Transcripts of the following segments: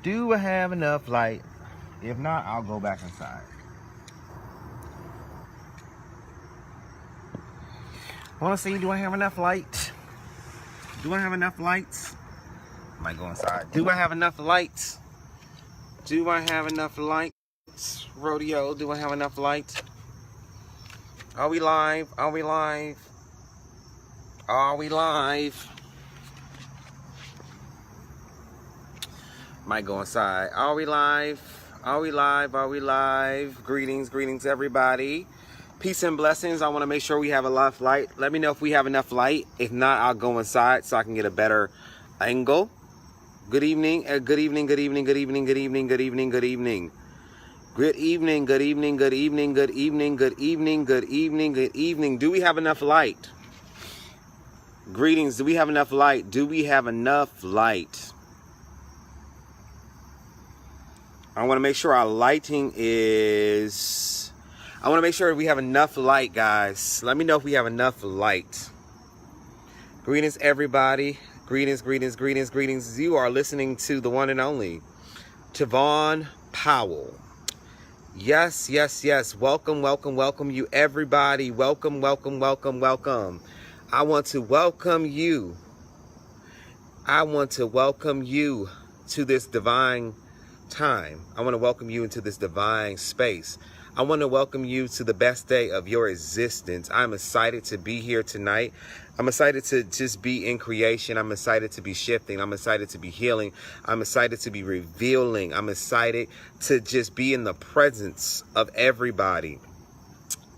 Do I have enough light? If not, I'll go back inside. I want to see, do I have enough light? Do I have enough lights? I might go inside. Do I have enough lights? Do I have enough lights? Rodeo, do I have enough lights? Are we live? Are we live? Are we live? Might go inside. Are we live? Are we live? Are we live? Greetings, greetings, everybody. Peace and blessings. I want to make sure we have enough light. Let me know if we have enough light. If not, I'll go inside so I can get a better angle. Good evening. Good evening. Good evening. Good evening. Good evening. Good evening. Good evening. Good evening. Good evening. Good evening. Good evening. Good evening. Good evening. Good evening. Do we have enough light? Greetings. Do we have enough light? Do we have enough light? I want to make sure our lighting is... I want to make sure we have enough light, guys. Let me know if we have enough light. Greetings, everybody. Greetings, greetings, greetings, greetings. You are listening to the one and only Ta'von Powell. Yes, yes, yes. Welcome, welcome, welcome you, everybody. Welcome, welcome, welcome, welcome. I want to welcome you. I want to welcome you to this divine time. I want to welcome you into this divine space. I want to welcome you to the best day of your existence. I'm excited to be here tonight. I'm excited to just be in creation. I'm excited to be shifting. I'm excited to be healing. I'm excited to be revealing. I'm excited to just be in the presence of everybody.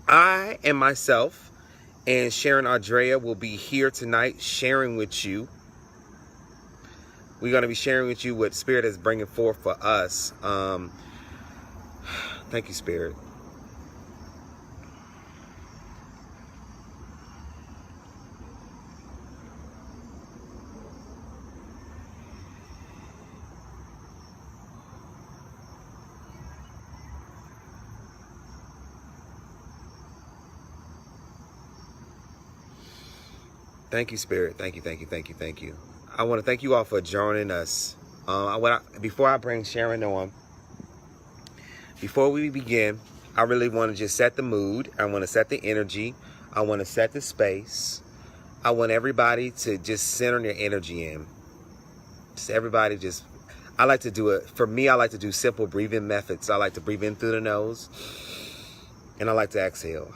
I and myself and Sharon Andrea will be here tonight sharing with you. We're going to be sharing with you what Spirit is bringing forth for us. Thank you, Spirit. Thank you, Spirit. Thank you, thank you, thank you, thank you. I want to thank you all for joining us. Before I bring Sharon on, before we begin, I really want to just set the mood. I want to set the energy. I want to set the space. I want everybody to just center their energy in. Just everybody just, I like to do it. For me, I like to do simple breathing methods. I like to breathe in through the nose and I like to exhale.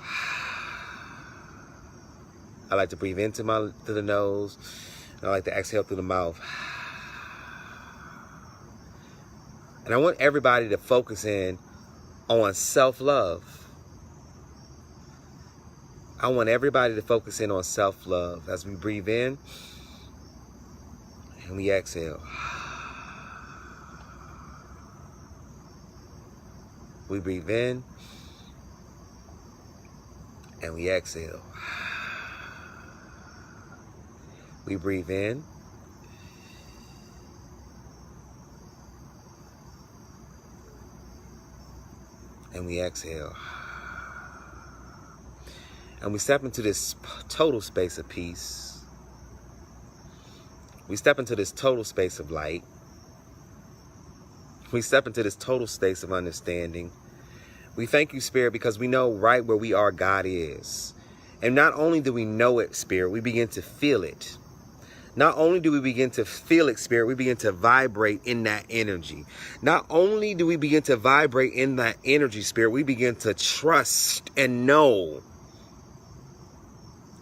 I like to breathe through the nose. And I like to exhale through the mouth. And I want everybody to focus in on self-love. I want everybody to focus in on self-love as we breathe in and we exhale. We breathe in and we exhale. We breathe in and we exhale. And we step into this total space of peace. We step into this total space of light. We step into this total space of understanding. We thank you, Spirit, because we know right where we are, God is. And not only do we know it, Spirit, we begin to feel it. Not only do we begin to feel it, Spirit, we begin to vibrate in that energy. Not only do we begin to vibrate in that energy, Spirit, we begin to trust and know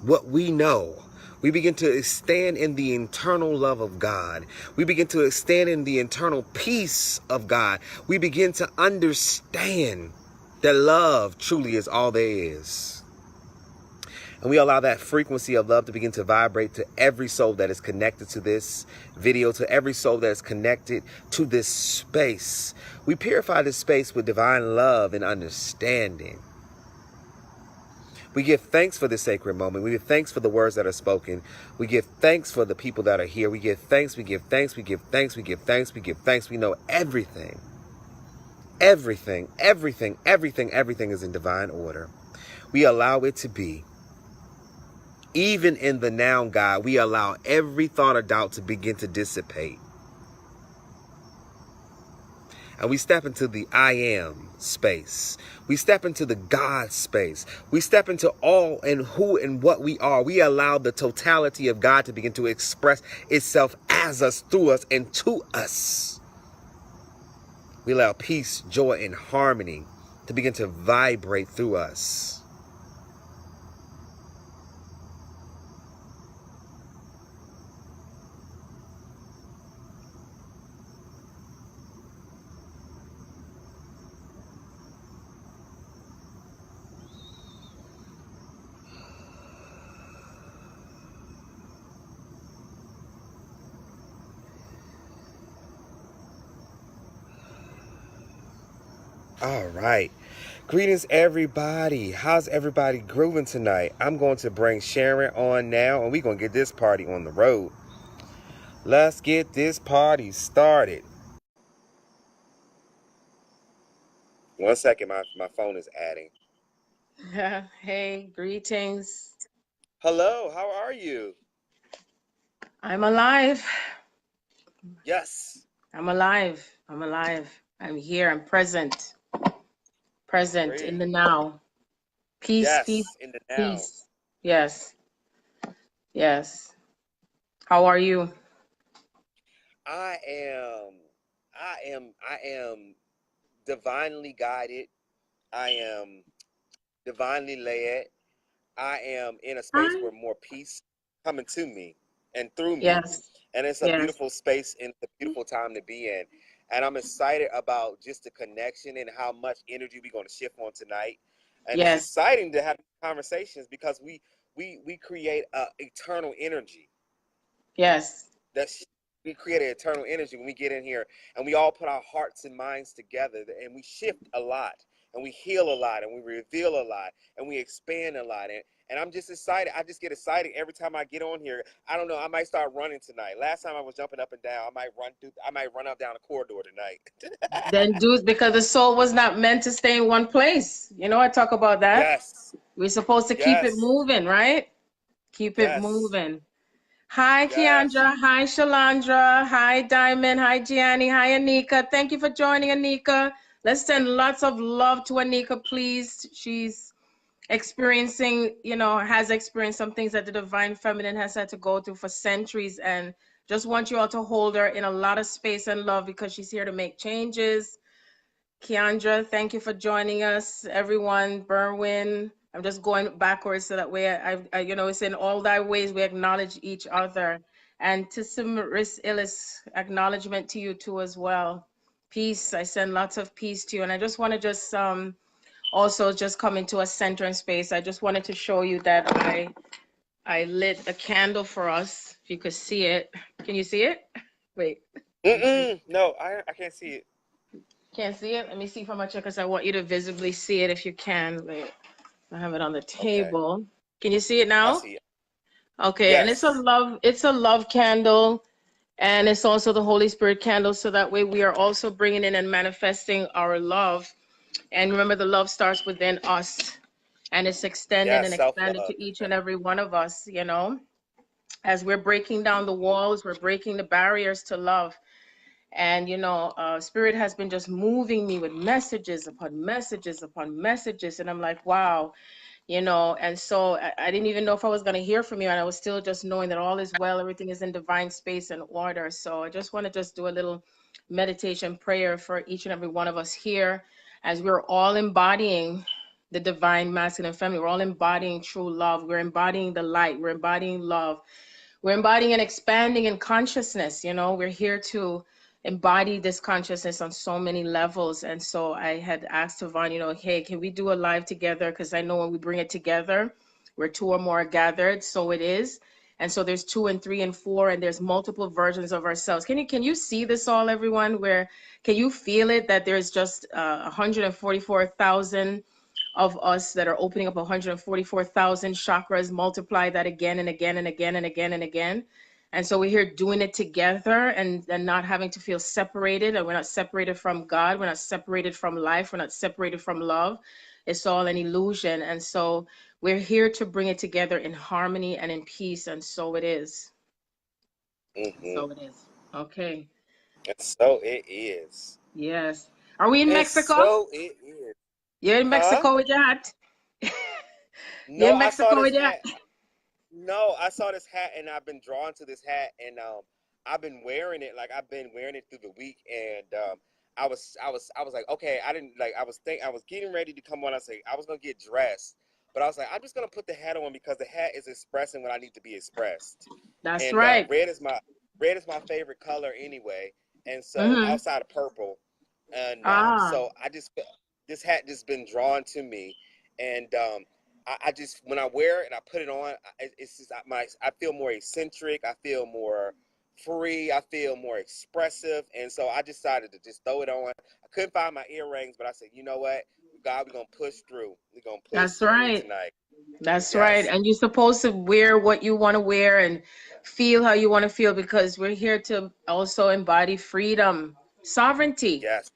what we know. We begin to stand in the eternal love of God. We begin to stand in the eternal peace of God. We begin to understand that love truly is all there is. And we allow that frequency of love to begin to vibrate to every soul that is connected to this video, to every soul that is connected to this space. We purify this space with divine love and understanding. We give thanks for this sacred moment. We give thanks for the words that are spoken. We give thanks for the people that are here. We give thanks, we give thanks, we give thanks, we give thanks, we give thanks. We know everything. Everything, everything, everything, everything is in divine order. We allow it to be. Even in the now, God, we allow every thought or doubt to begin to dissipate. and we step into the I am space. We step into the God space. We step into all and who and what we are. We allow the totality of God to begin to express itself as us, through us, and to us. We allow peace, joy, and harmony to begin to vibrate through us. All right. Greetings, everybody. How's everybody grooving tonight? I'm going to bring Sharon on now, and we're going to get this party on the road. Let's get this party started. 1 second, my phone is adding. Hey, greetings. Hello, how are you? I'm alive. Yes. I'm alive. I'm alive. I'm here. I'm present. Present Great. in the now. Peace, Yes, peace, in the now. peace. Yes. Yes. How are you? I am divinely guided. I am divinely led. I am in a space Hi. where more peace coming to me and through me. Yes. And it's a Yes. beautiful space and it's a beautiful time to be in. And I'm excited about just the connection and how much energy we're going to shift on tonight. And it's Yes. exciting to have conversations because we create eternal energy. Yes. We create an eternal energy when we get in here and we all put our hearts and minds together and we shift a lot and we heal a lot and we reveal a lot and we expand a lot. And I'm just excited. I just get excited every time I get on here. I don't know. I might start running tonight. Last time I was jumping up and down. I might run up down a corridor tonight. Then do, because the soul was not meant to stay in one place. You know, I talk about that. Yes. We're supposed to keep it moving, right? Keep it moving. Hi, Keandra. Hi, Shalandra. Hi, Diamond. Hi, Gianni. Hi, Anika. Thank you for joining, Anika. Let's send lots of love to Anika, please. She's experiencing, has experienced some things that the Divine Feminine has had to go through for centuries. And just want you all to hold her in a lot of space and love because she's here to make changes. Keandra, thank you for joining us. Everyone, Berwin, I'm just going backwards so that way it's in all thy ways we acknowledge each other. And Tissimiris Illis, acknowledgement to you too as well. Peace. I send lots of peace to you. And I just want to just also just come into a center and space. I just wanted to show you that I lit a candle for us. If you could see it. Can you see it? Wait. No, I can't see it. Can't see it? Let me see if I'm gonna check because I want you to visibly see it if you can. Wait, I have it on the table. Okay. Can you see it now? I see it. Okay, yes. And it's a love candle, and it's also the Holy Spirit candle, so that way we are also bringing in and manifesting our love. And remember, the love starts within us, and it's extended and expanded to each and every one of us, as we're breaking down the walls, we're breaking the barriers to love. And, Spirit has been just moving me with messages upon messages upon messages. And I'm like, wow, and so I didn't even know if I was going to hear from you. And I was still just knowing that all is well, everything is in divine space and order. So I just want to just do a little meditation prayer for each and every one of us here as we're all embodying the divine masculine and feminine. We're all embodying true love. We're embodying the light. We're embodying love. We're embodying and expanding in consciousness. We're here to embody this consciousness on so many levels. And so I had asked Ta'von, hey, can we do a live together? Because I know when we bring it together, where two or more are gathered, so it is. And so there's 2 and 3 and 4, and there's multiple versions of ourselves. Can you see this all, everyone? Can you feel it, that there's just 144,000 of us that are opening up 144,000 chakras, multiply that again and again and again and again and again. And so we're here doing it together and not having to feel separated. And we're not separated from God. We're not separated from life. We're not separated from love. It's all an illusion. And so we're here to bring it together in harmony and in peace. And so it is. So it is. Okay. And so it is. Yes. Are we in And Mexico? so it is. You're in Huh? Mexico with your hat? You're No, in I saw Mexico this with your hat? hat. No, I saw this hat and I've been drawn to this hat and I've been wearing it, like I've been wearing it through the week and I was like, okay, I didn't like I was getting ready to come on. I was gonna get dressed, but I was like, I'm just gonna put the hat on because the hat is expressing what I need to be expressed. That's And right. red is my favorite color anyway, and so Mm-hmm. outside of purple, and Ah, so this hat just been drawn to me, and I just when I wear it and I put it on, it's just I feel more eccentric. I feel more free. I feel more expressive, and so I decided to just throw it on. I couldn't find my earrings, but I said, you know what, God, we're gonna push through. We're gonna push that's through right. tonight. That's right. Yes, And you're supposed to wear what you want to wear and feel how you want to feel because we're here to also embody freedom, sovereignty, yes,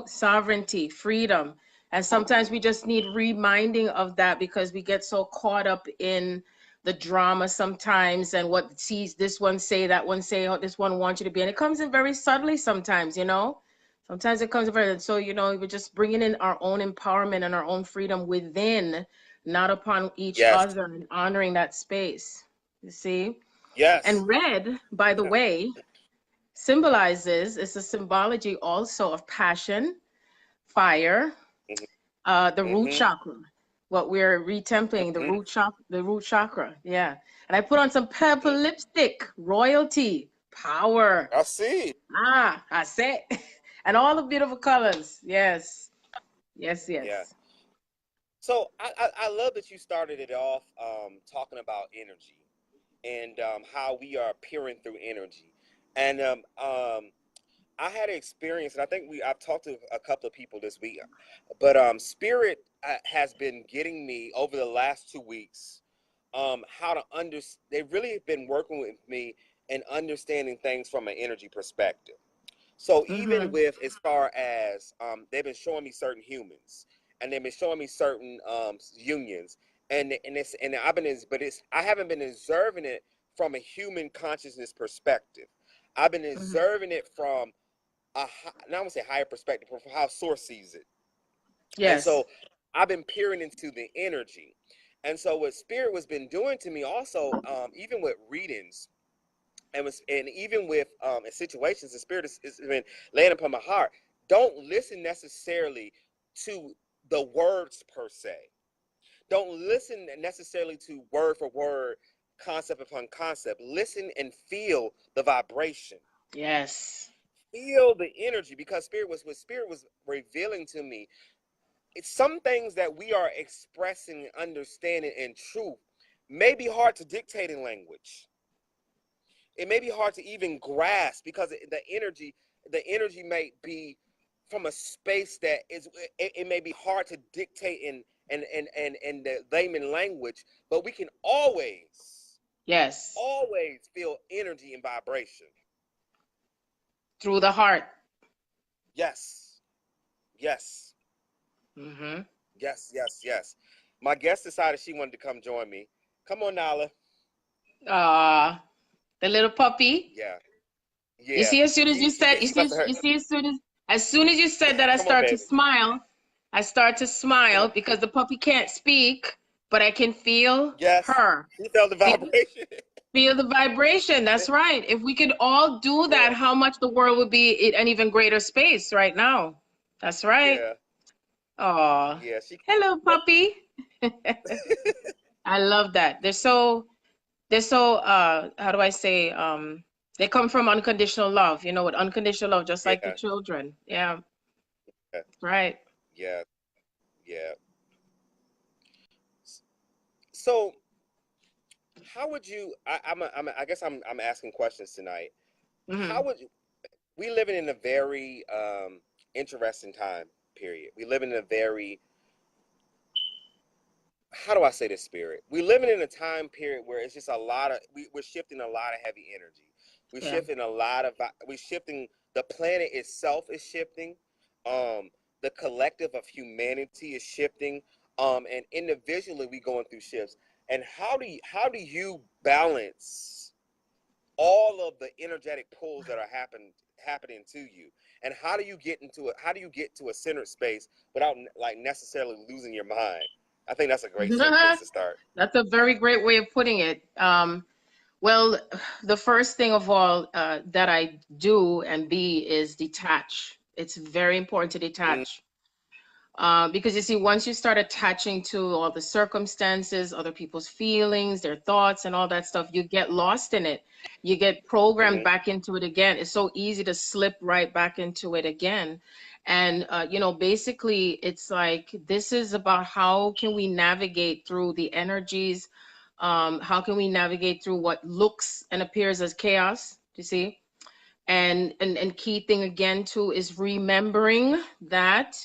sovereignty, freedom. And sometimes we just need reminding of that because we get so caught up in the drama sometimes and what sees this one say, that one say, oh, this one wants you to be. And it comes in very subtly sometimes. Sometimes it comes very, so, we're just bringing in our own empowerment and our own freedom within, not upon each yes, other, and honoring that space. You see? yes. And red, by the way, symbolizes, it's a symbology also of passion, fire, Hmm. the root Hmm. chakra. What we're retempling, Hmm. the root chakra. Yeah. And I put on some purple Hmm. lipstick, royalty, power. I see. I said, and all the beautiful colors. Yes. Yes, Yeah. yes. So I love that you started it off talking about energy and how we are appearing through energy. And I had an experience, and I think I've talked to a couple of people this week, but Spirit has been getting me over the last 2 weeks how to understand. They really have been working with me and understanding things from an energy perspective. So even Mm-hmm. with as far as they've been showing me certain humans, and they've been showing me certain unions, and I've been but it's I haven't been observing it from a human consciousness perspective. I've been Mm-hmm. observing it from not want to say higher perspective, but from how Source sees it, and Yes. so I've been peering into the energy, and so what Spirit was been doing to me also, even with readings and even with in situations, the Spirit has been laying upon my heart. Don't listen necessarily to the words per se. Don't listen necessarily to word for word, concept upon concept. Listen and feel the vibration. Yes. Feel the energy, because what Spirit was revealing to me. It's some things that we are expressing, understanding, and truth may be hard to dictate in language. It may be hard to even grasp because the energy may be from a space that it may be hard to dictate in the layman language, but we can Yes. always feel energy and vibration. Through the heart. Yes, yes, Mm-hmm. yes. My guest decided she wanted to come join me. Come on, Nala. The little puppy. Yeah, You yeah. see, as soon as you She said, she must have heard. you see, as soon as you said that, I Come on, start to baby. smile. I start to Come smile on. because the puppy can't speak, but I can feel Yes, her. she felt the Feel, vibration. feel the vibration. That's right. If we could all do that, Yeah, how much the world would be in an even greater space right now. That's right. yeah, Oh, yeah. She. hello, But puppy. I love that. They're so how do I say, they come from unconditional love, with unconditional love, just like the yeah, children. Yeah, yeah, right. yeah, yeah. So, how would you? I guess I'm asking questions tonight. Hmm. How would you? We living in a very interesting time period. We living in a very, how do I say this, Spirit? We living in a time period where it's just a lot of we're shifting a lot of heavy energy. We're Yeah. shifting a lot of we're shifting. The planet itself is shifting. Um, the collective of humanity is shifting. And individually we going through shifts. And how do you balance all of the energetic pulls that are happening to you, and how do you get into it? How do you get to a centered space without like necessarily losing your mind? I think that's a great place to start. That's a very great way of putting it. Well, the first thing of all that I do and be is detach. It's very important to detach. Because you see, once you start attaching to all the circumstances, other people's feelings, their thoughts, and all that stuff, you get lost in it. You get programmed back into it again. It's so easy to slip right back into it again. And, basically, it's like this is about how can we navigate through the energies? How can we navigate through what looks and appears as chaos? You see? And key thing again too is remembering that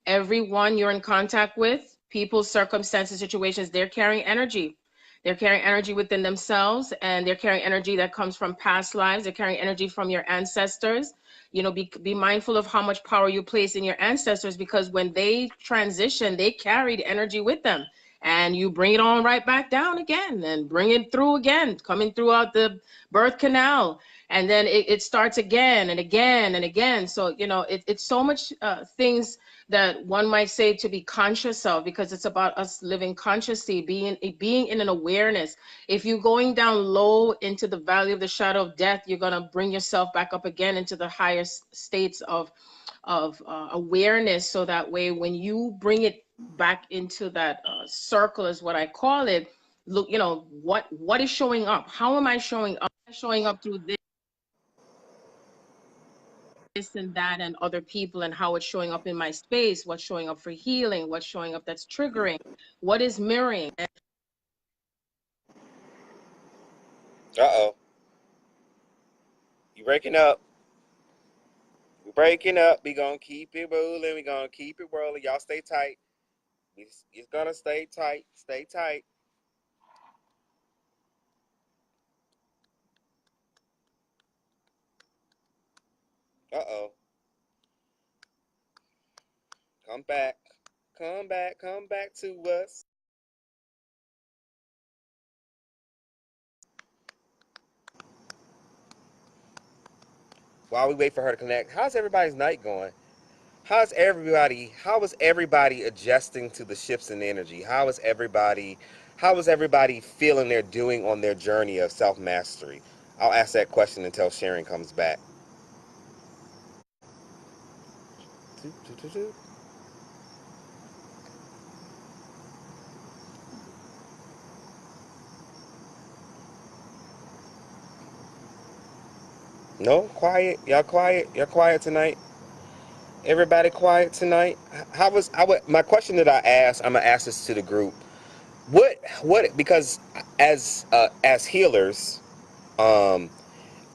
everyone you're in contact with, people, circumstances, situations, they're carrying energy. They're carrying energy within themselves, and they're carrying energy that comes from past lives. They're carrying energy from your ancestors. Be mindful of how much power you place in your ancestors, because when they transition, they carried energy with them, and you bring it on right back down again and bring it through again, coming throughout the birth canal, and then it starts again and again and again. So it's so much things that one might say to be conscious of, because it's about us living consciously, being in an awareness. If you're going down low into the valley of the shadow of death, you're going to bring yourself back up again into the highest states of awareness. So that way, when you bring it back into that circle, is what I call it. Look, what is showing up? How am I showing up? Showing up through this and that and other people, and how it's showing up in my space, what's showing up for healing, what's showing up that's triggering, what is mirroring. Uh-oh. You breaking up. We're breaking up. We gonna keep it rolling. We gonna keep it rolling. Y'all stay tight. It's gonna stay tight. Stay tight. Uh-oh. Come back. Come back. Come back to us. While we wait for her to connect, how's everybody's night going? How is everybody adjusting to the shifts in energy? How is everybody feeling they're doing on their journey of self-mastery? I'll ask that question until Sharon comes back. No, quiet. Y'all quiet. Y'all quiet tonight. Everybody quiet tonight. My question that I asked, I'm gonna ask this to the group. Because as healers, um,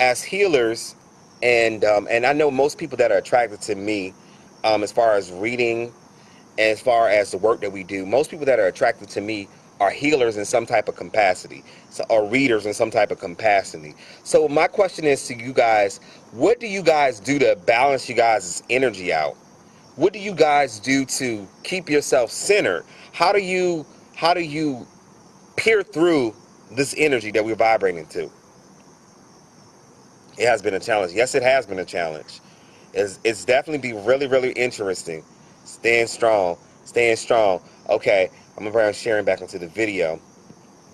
as healers, and I know most people that are attracted to me, as far as reading, and as far as the work that we do, most people that are attracted to me are healers in some type of capacity, or readers in some type of capacity. So my question is to you guys: what do you guys do to balance you guys' energy out? What do you guys do to keep yourself centered? How do you peer through this energy that we're vibrating to? It has been a challenge. Yes, it has been a challenge. It's definitely be really, really interesting. Staying strong. Staying strong. Okay, I'm gonna bring Sharon back into the video.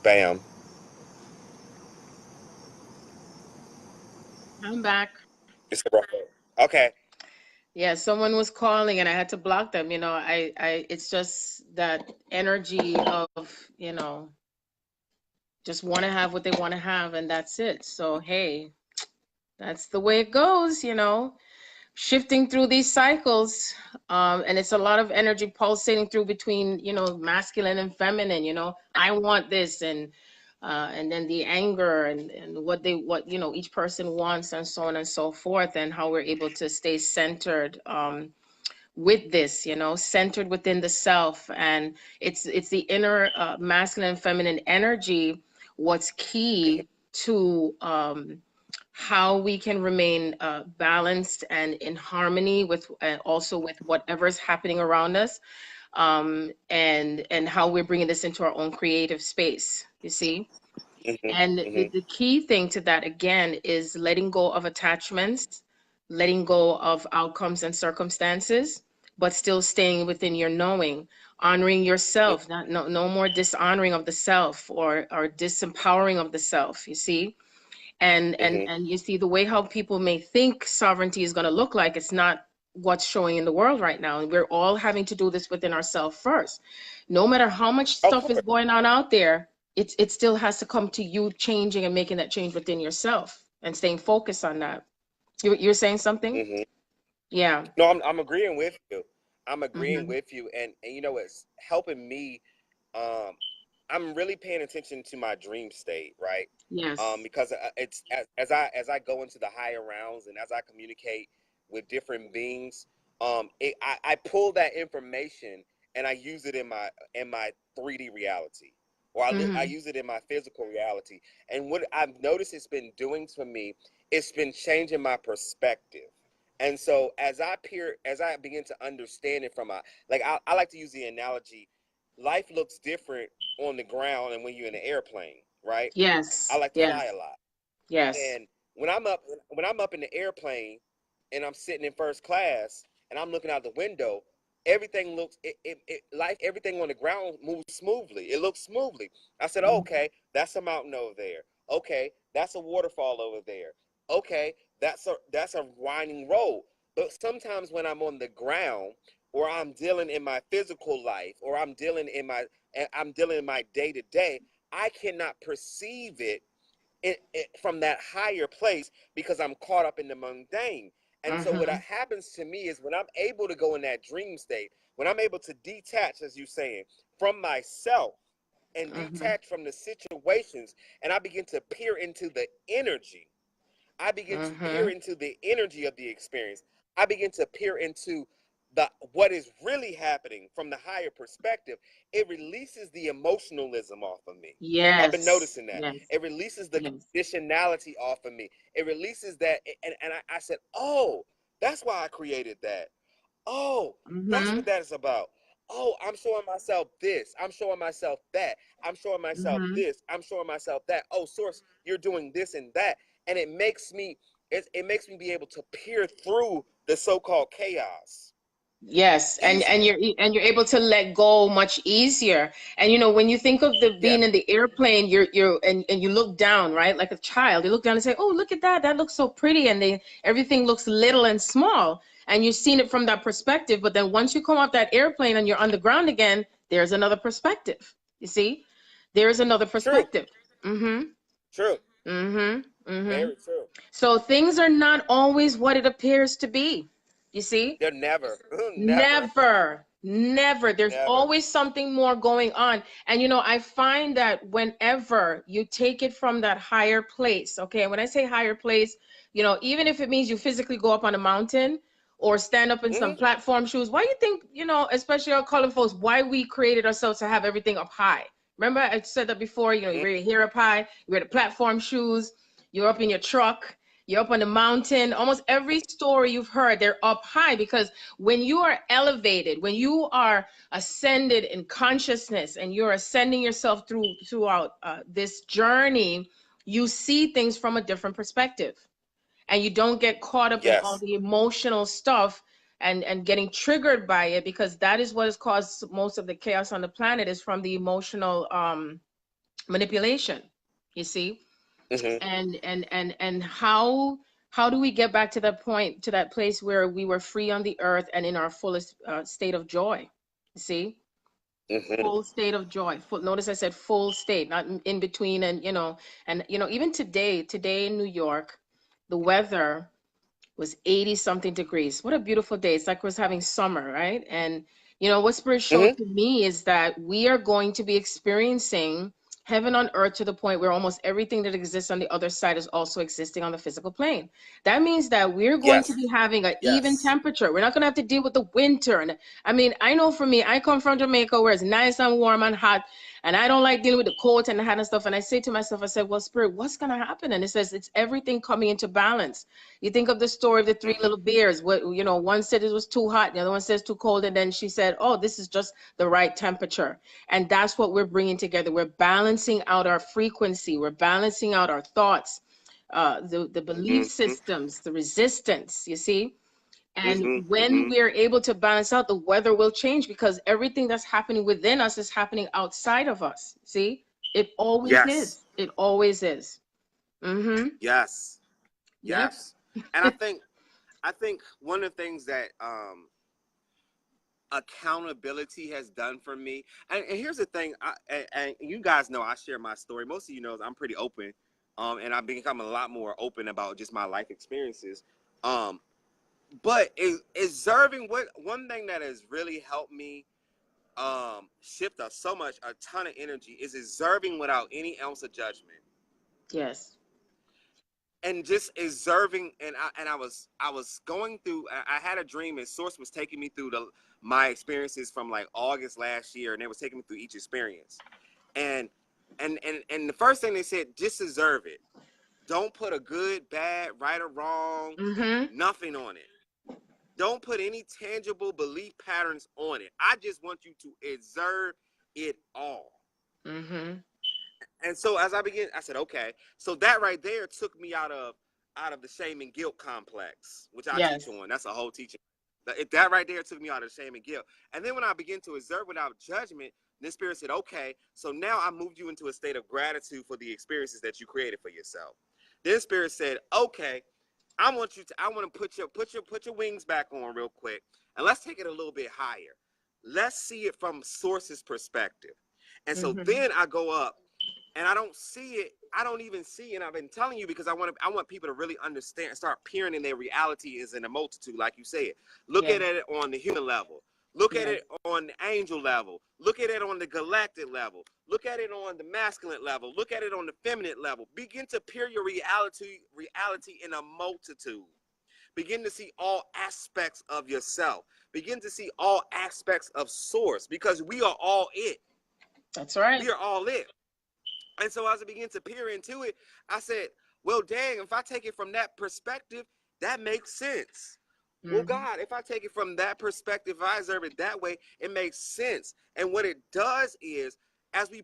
Bam. I'm back. It's the rough. Okay. Yeah, someone was calling and I had to block them. It's just that energy of, just want to have what they want to have, and that's it. So hey, that's the way it goes. Shifting through these cycles, and it's a lot of energy pulsating through between masculine and feminine. I want this, and then the anger, and what each person wants, and so on and so forth, and how we're able to stay centered with this, centered within the self. And it's the inner masculine and feminine energy, what's key to how we can remain balanced and in harmony with, also with whatever's happening around us, and how we're bringing this into our own creative space, you see. And the key thing to that, again, is letting go of attachments, letting go of outcomes and circumstances, but still staying within your knowing, honoring yourself, not no more dishonoring of the self or disempowering of the self, you see? And you see the way how people may think sovereignty is going to look like, it's not what's showing in the world right now. And we're all having to do this within ourselves first. No matter how much Of stuff is course. going on out there, it still has to come to you changing and making that change within yourself and staying focused on that. You're saying something? Yeah. No, I'm agreeing with you. I'm agreeing Mm-hmm. with you, and you know it's helping me. I'm really paying attention to my dream state, right? Yes. Because it's as I go into the higher rounds and as I communicate with different beings, I pull that information and I use it in my 3D reality, or I Mm-hmm. use it in my physical reality. And what I've noticed it's been doing for me, it's been changing my perspective. And so as I begin to understand it from I like to use the analogy, life looks different on the ground and when you're in an airplane, right? I Yes. like to fly Yes. a lot. Yes. And when I'm up in the airplane and I'm sitting in first class and I'm looking out the window, everything looks life everything on the ground moves smoothly. It looks smoothly. I said, oh, okay, that's a mountain over there. Okay, that's a waterfall over there. Okay, that's a winding road. But sometimes when I'm on the ground or I'm dealing in my physical life or I'm dealing in my day to day, I cannot perceive it from that higher place because I'm caught up in the mundane. And so what Mm-hmm. happens to me is when I'm able to go in that dream state, when I'm able to detach, as you're saying, from myself and Mm-hmm. detach from the situations, and I begin to peer into the energy. I begin to peer Mm-hmm. into the energy of the experience. I begin to peer into the what is really happening from the higher perspective. It releases the emotionalism off of me. I've been Yes. noticing that. Yes. It releases the Yes. conditionality off of me. It releases that, and I said, oh, that's why I created that. Oh, that's Mm-hmm. what that is about. Oh, I'm showing myself this. I'm showing myself that. I'm showing myself Mm-hmm. this. I'm showing myself that. Oh, source, you're doing this and that, and it makes me be able to peer through the so-called chaos Yes, and easier. you're able to let go much easier. And when you think of the Yeah. being in the airplane, and you look down, right? Like a child, you look down and say, "Oh, look at that. That looks so pretty." And everything looks little and small, and you've seen it from that perspective. But then once you come off that airplane and you're on the ground again, there's another perspective. You see? There's another True. perspective. Mm-hmm. True. Mm-hmm. Mm-hmm. Very true. So things are not always what it appears to be. You see? They're never, never, Never, never. There's never. always something more going on. And I find that whenever you take it from that higher place, okay, and when I say higher place, even if it means you physically go up on a mountain or stand up in some Hmm. platform shoes, why you think, especially our colored folks, why we created ourselves to have everything up high? Remember, I said that before, you wear your hair up high, you wear the platform shoes, you're up in your truck, you're up on the mountain. Almost every story you've heard, they're up high because when you are elevated, when you are ascended in consciousness and you're ascending yourself throughout this journey, you see things from a different perspective, and you don't get caught up in all Yes. the emotional stuff and getting triggered by it, because that is what has caused most of the chaos on the planet, is from the emotional manipulation. You see? Hmm. And how do we get back to that point, to that place where we were free on the earth and in our fullest state of joy? See, Hmm. full state of joy. Notice I said full state, not in between. And even today in New York, the weather was 80 something degrees. What a beautiful day. It's like we're having summer, right? And what Spirit showed Hmm. to me is that we are going to be experiencing heaven on earth to the point where almost everything that exists on the other side is also existing on the physical plane. That means that we're going to Yes. be having an even Yes. temperature. We're not going to have to deal with the winter. And I mean, I know for me, I come from Jamaica where it's nice and warm and hot. And I don't like dealing with the cold and the hat and stuff. And I say to myself, I said, well, Spirit, what's going to happen? And it says, it's everything coming into balance. You think of the story of the three little bears. What, you know, one said it was too hot, the other one says too cold. And then she said, oh, this is just the right temperature. And that's what we're bringing together. We're balancing out our frequency. We're balancing out our thoughts, the belief systems, the resistance, you see? And when we are able to balance out, the weather will change, because everything that's happening within us is happening outside of us. See, it always Yes. is. It always is. Mm-hmm. Yes. Yep. Yes. And I think one of the things that accountability has done for me, and here's the thing, and you guys know I share my story. Most of you know I'm pretty open, and I've become a lot more open about just my life experiences. But observing, what one thing that has really helped me shift so much, a ton of energy, is observing without any ounce of judgment. Yes. And just observing, and I was going through. I had a dream, and Source was taking me through my experiences from like August last year, and they was taking me through each experience. And the first thing they said, just observe it. Don't put a good, bad, right or wrong, nothing on it. Don't put any tangible belief patterns on it. I just want you to observe it all. And so as I began, I said, okay. So that right there took me out of the shame and guilt complex, which I teach on. That's a whole teaching. That right there took me out of shame and guilt. And then when I began to observe without judgment, the Spirit said, okay, so now I moved you into a state of gratitude for the experiences that you created for yourself. Then Spirit said, okay, I want to put your wings back on real quick, and let's take it a little bit higher. Let's see it from Source's perspective. And so then I go up, and I don't see it. I don't even see it. And I've been telling you because I want people to really understand, start peering in their reality is in a multitude, like you said. Look at it on the human level. Look at it on the angel level. Look at it on the galactic level. Look at it on the masculine level. Look at it on the feminine level. Begin to peer your reality in a multitude. Begin to see all aspects of yourself. Begin to see all aspects of Source, because we are all it. That's right. We are all it. And so as I began to peer into it, I said, well, dang, if I take it from that perspective, that makes sense. Well, God, if I take it from that perspective, if I observe it that way, it makes sense. And what it does is, as we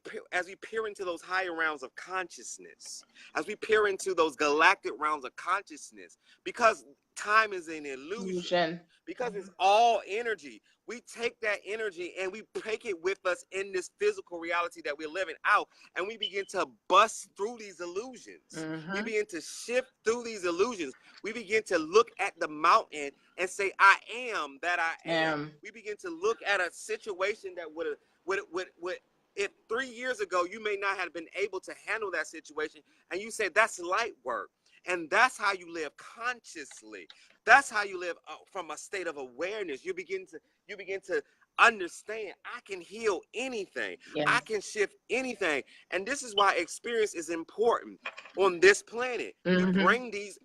peer into those higher realms of consciousness, as we peer into those galactic realms of consciousness, because time is an illusion, because it's all energy, we take that energy and we take it with us in this physical reality that we're living out, and we begin to bust through these illusions. We begin to shift through these illusions. We begin to look at the mountain and say, I am that I am. We begin to look at a situation that would if 3 years ago you may not have been able to handle that situation, and you say that's light work. And that's how you live consciously. That's how you live from a state of awareness. You begin to understand, I can heal anything. I can shift anything. And this is why experience is important on this planet. We bring these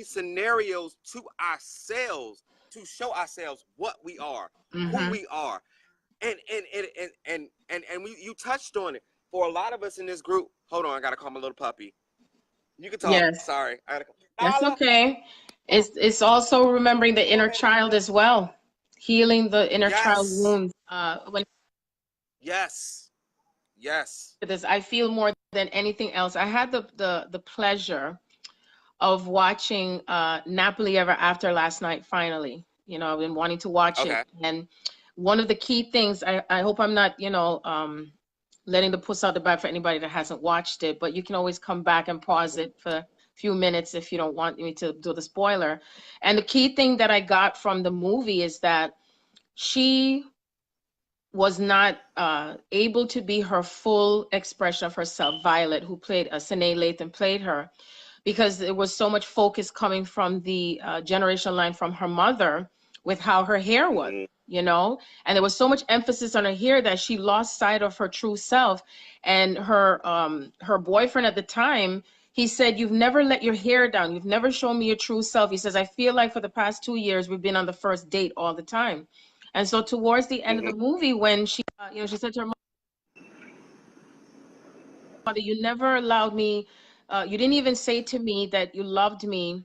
scenarios to ourselves to show ourselves what we are, who we are. And you touched on it. For a lot of us in this group, hold on, I gotta call my little puppy. You can talk. Sorry. That's okay. It's also remembering the inner child as well, healing the inner child wounds. Yes. This, I feel more than anything else. I had the pleasure of watching Napoli Ever After last night. Finally, you know, I've been wanting to watch it, and one of the key things, I hope I'm not, letting the puss out the bag for anybody that hasn't watched it, but you can always come back and pause it for a few minutes if you don't want me to do the spoiler. And the key thing that I got from the movie is that she was not able to be her full expression of herself. Violet, who played Sine Lathan, played her, because there was so much focus coming from the generational line from her mother with how her hair was, and there was so much emphasis on her hair that she lost sight of her true self. And her boyfriend at the time, he said, you've never let your hair down. You've never shown me your true self. He says, I feel like for the past 2 years, we've been on the first date all the time. And so towards the end of the movie, when she, she said to her mom, mother, you never allowed me, you didn't even say to me that you loved me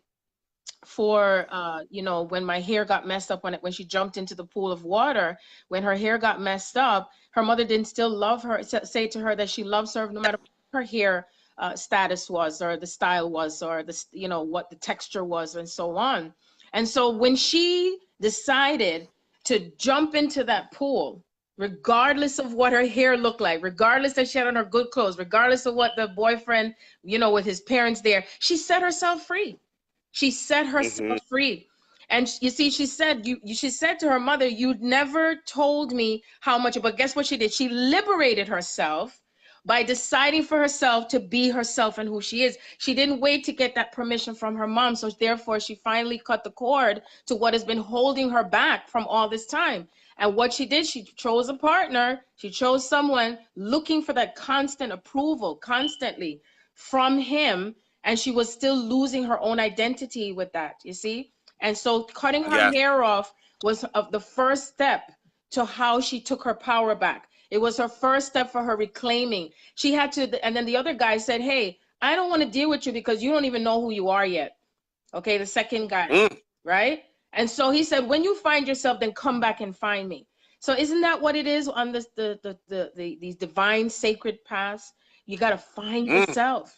for you know, when my hair got messed up, when she jumped into the pool of water, when her hair got messed up, her mother didn't still love her, say to her that she loves her no matter what her hair status was, or the style was, or the, you know, what the texture was, and so on. And so when she decided to jump into that pool, regardless of what her hair looked like, regardless that she had on her good clothes, regardless of what the boyfriend, you know, with his parents there, she set herself free. She set herself free. And you see, she said, she said to her mother, you never told me how much, but guess what she did? She liberated herself by deciding for herself to be herself and who she is. She didn't wait to get that permission from her mom. So therefore, she finally cut the cord to what has been holding her back from all this time. And what she did, she chose a partner. She chose someone looking for that constant approval, constantly from him, and she was still losing her own identity with that, you see. And so cutting her Yes. hair off was the first step to how she took her power back. It was her first step for her reclaiming. She had to, and then the other guy said, hey, I don't want to deal with you because you don't even know who you are yet. Okay, the second guy, right? And so he said, when you find yourself, then come back and find me. So isn't that what it is on this these divine sacred paths? You got to find yourself.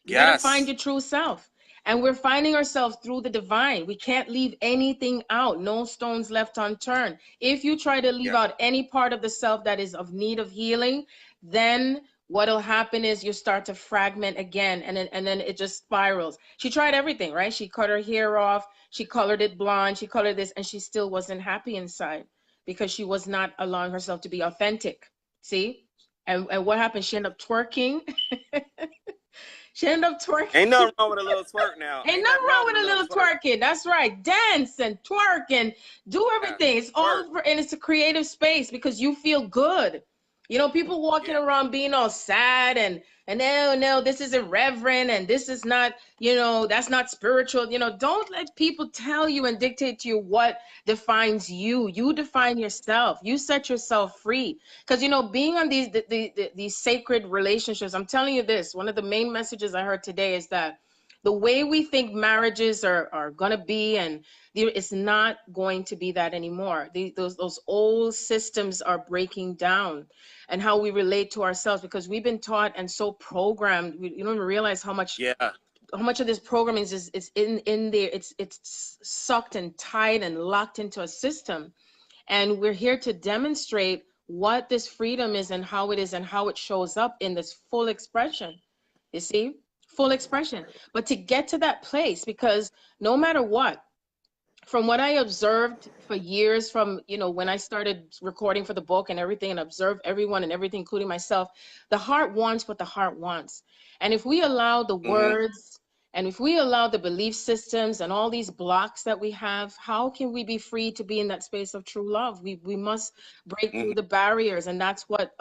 You got to find your true self. And we're finding ourselves through the divine. We can't leave anything out. No stones left unturned. If you try to leave out any part of the self that is of need of healing, then what'll happen is you start to fragment again, and then it just spirals. She tried everything, right? She cut her hair off, she colored it blonde, she colored this, and she still wasn't happy inside because she was not allowing herself to be authentic. See? And what happened? She ended up twerking. She ended up twerking. Ain't nothing wrong with a little twerk now. Ain't nothing wrong with a little twerking. That's right. Dance and twerk and do everything. It's all for, and it's a creative space because you feel good. You know, people walking around being all sad and no, this isn't reverent and this is not, you know, that's not spiritual. You know, don't let people tell you and dictate to you what defines you. You define yourself. You set yourself free. Because, you know, being on these sacred relationships, I'm telling you this, one of the main messages I heard today is that the way we think marriages are going to be, and it's not going to be that anymore. Those old systems are breaking down, and how we relate to ourselves, because we've been taught and so programmed. You don't even realize how much of this programming is in there. It's sucked and tied and locked into a system. And we're here to demonstrate what this freedom is and how it is and how it shows up in this full expression. You see? Full expression. But to get to that place, because no matter what, from what I observed for years, from, you know, when I started recording for the book and everything, and observed everyone and everything, including myself, the heart wants what the heart wants. And if we allow the words, and if we allow the belief systems and all these blocks that we have, how can we be free to be in that space of true love? We must break through the barriers, and that's what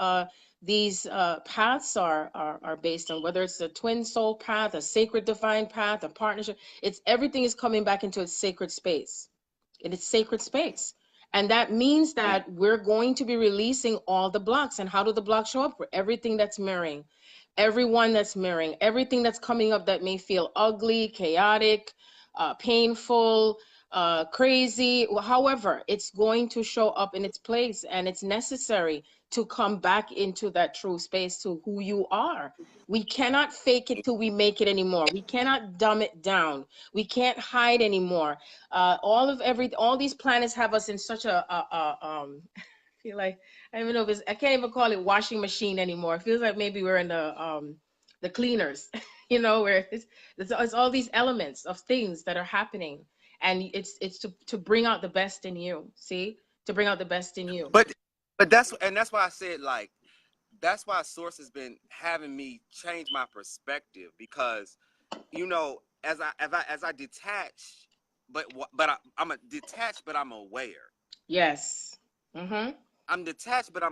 these paths are based on, whether it's a twin soul path, a sacred divine path, a partnership. It's everything is coming back into its sacred space. In its sacred space. And that means that we're going to be releasing all the blocks. And how do the blocks show up? For everything that's mirroring, everyone that's mirroring, everything that's coming up that may feel ugly, chaotic, painful, crazy. However, it's going to show up in its place, and it's necessary to come back into that true space to who you are. We cannot fake it till we make it anymore. We cannot dumb it down. We can't hide anymore. All these planets have us in such I feel like, I don't even know if I can't even call it washing machine anymore. It feels like maybe we're in the cleaners, you know, where it's all these elements of things that are happening, and it's to bring out the best in you. See, to bring out the best in you. But that's why I said, like, that's why Source has been having me change my perspective, because, you know, as I detach, I'm a detached, but I'm aware. Yes. I'm detached, but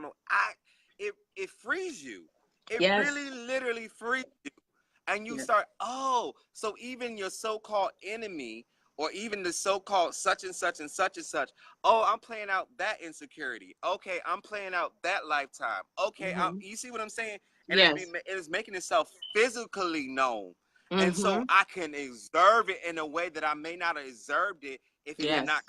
it frees you. It really literally frees you. And you start, so even your so-called enemy, or even the so-called such and such and such and such, I'm playing out that insecurity. Okay, I'm playing out that lifetime. Okay, you see what I'm saying? and Yes. it's making itself physically known. And so Mm-hmm. I can observe it in a way that I may not have observed it if it had Yes. not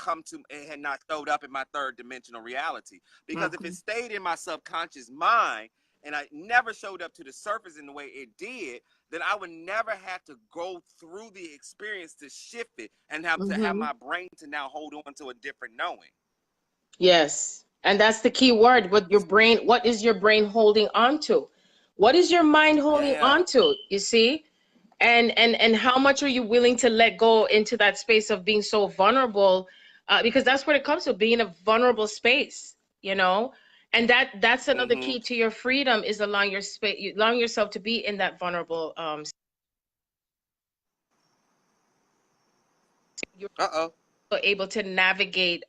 it had not showed up in my third dimensional reality. Because if Mm-hmm. it stayed in my subconscious mind and I never showed up to the surface in the way it did, then I would never have to go through the experience to shift it and have to have Mm-hmm. my brain to now hold on to a different knowing. Yes. And that's the key word. What is your brain holding on to? What is your mind holding Yeah. on to? You see? And how much are you willing to let go into that space of being so vulnerable? Because that's what it comes to, being a vulnerable space, you know? And that's another Mm-hmm. key to your freedom, is allowing your space, allowing yourself to be in that vulnerable Uh-oh. able to navigate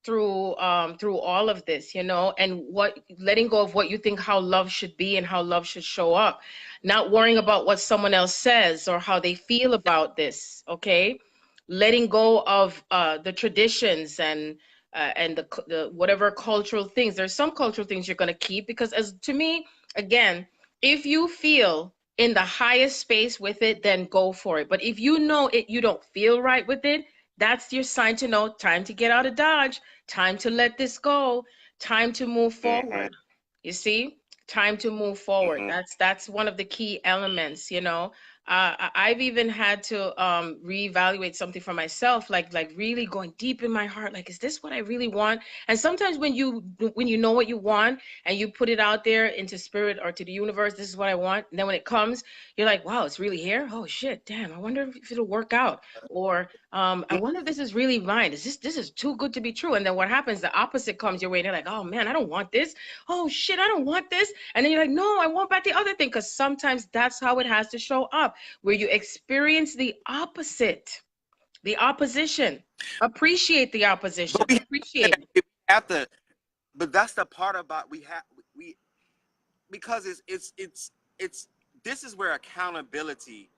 through all of this, you know, and what letting go of what you think how love should be and how love should show up, not worrying about what someone else says or how they feel about this. Okay, letting go of the traditions and the whatever cultural things. There's some cultural things you're going to keep because, as to me, again, if you feel in the highest space with it, then go for it. But if you know it, you don't feel right with it, that's your sign to know time to get out of Dodge, time to let this go, time to move Mm-hmm. forward. You see? Time to move forward. Mm-hmm. That's one of the key elements, you know. I've even had to reevaluate something for myself, like really going deep in my heart, like, is this what I really want? And sometimes when you know what you want and you put it out there into spirit or to the universe, this is what I want. And then when it comes, you're like, wow, it's really here. Oh shit, damn! I wonder if it'll work out. Or I wonder if this is really mine. This is too good to be true? And then what happens? The opposite comes your way. And you're like, oh man, I don't want this. Oh shit, I don't want this. And then you're like, no, I want back the other thing. Because sometimes that's how it has to show up, where you experience the opposite, the opposition. Appreciate the opposition. But Appreciate it. we have to. But that's the part about we because it's this is where accountability,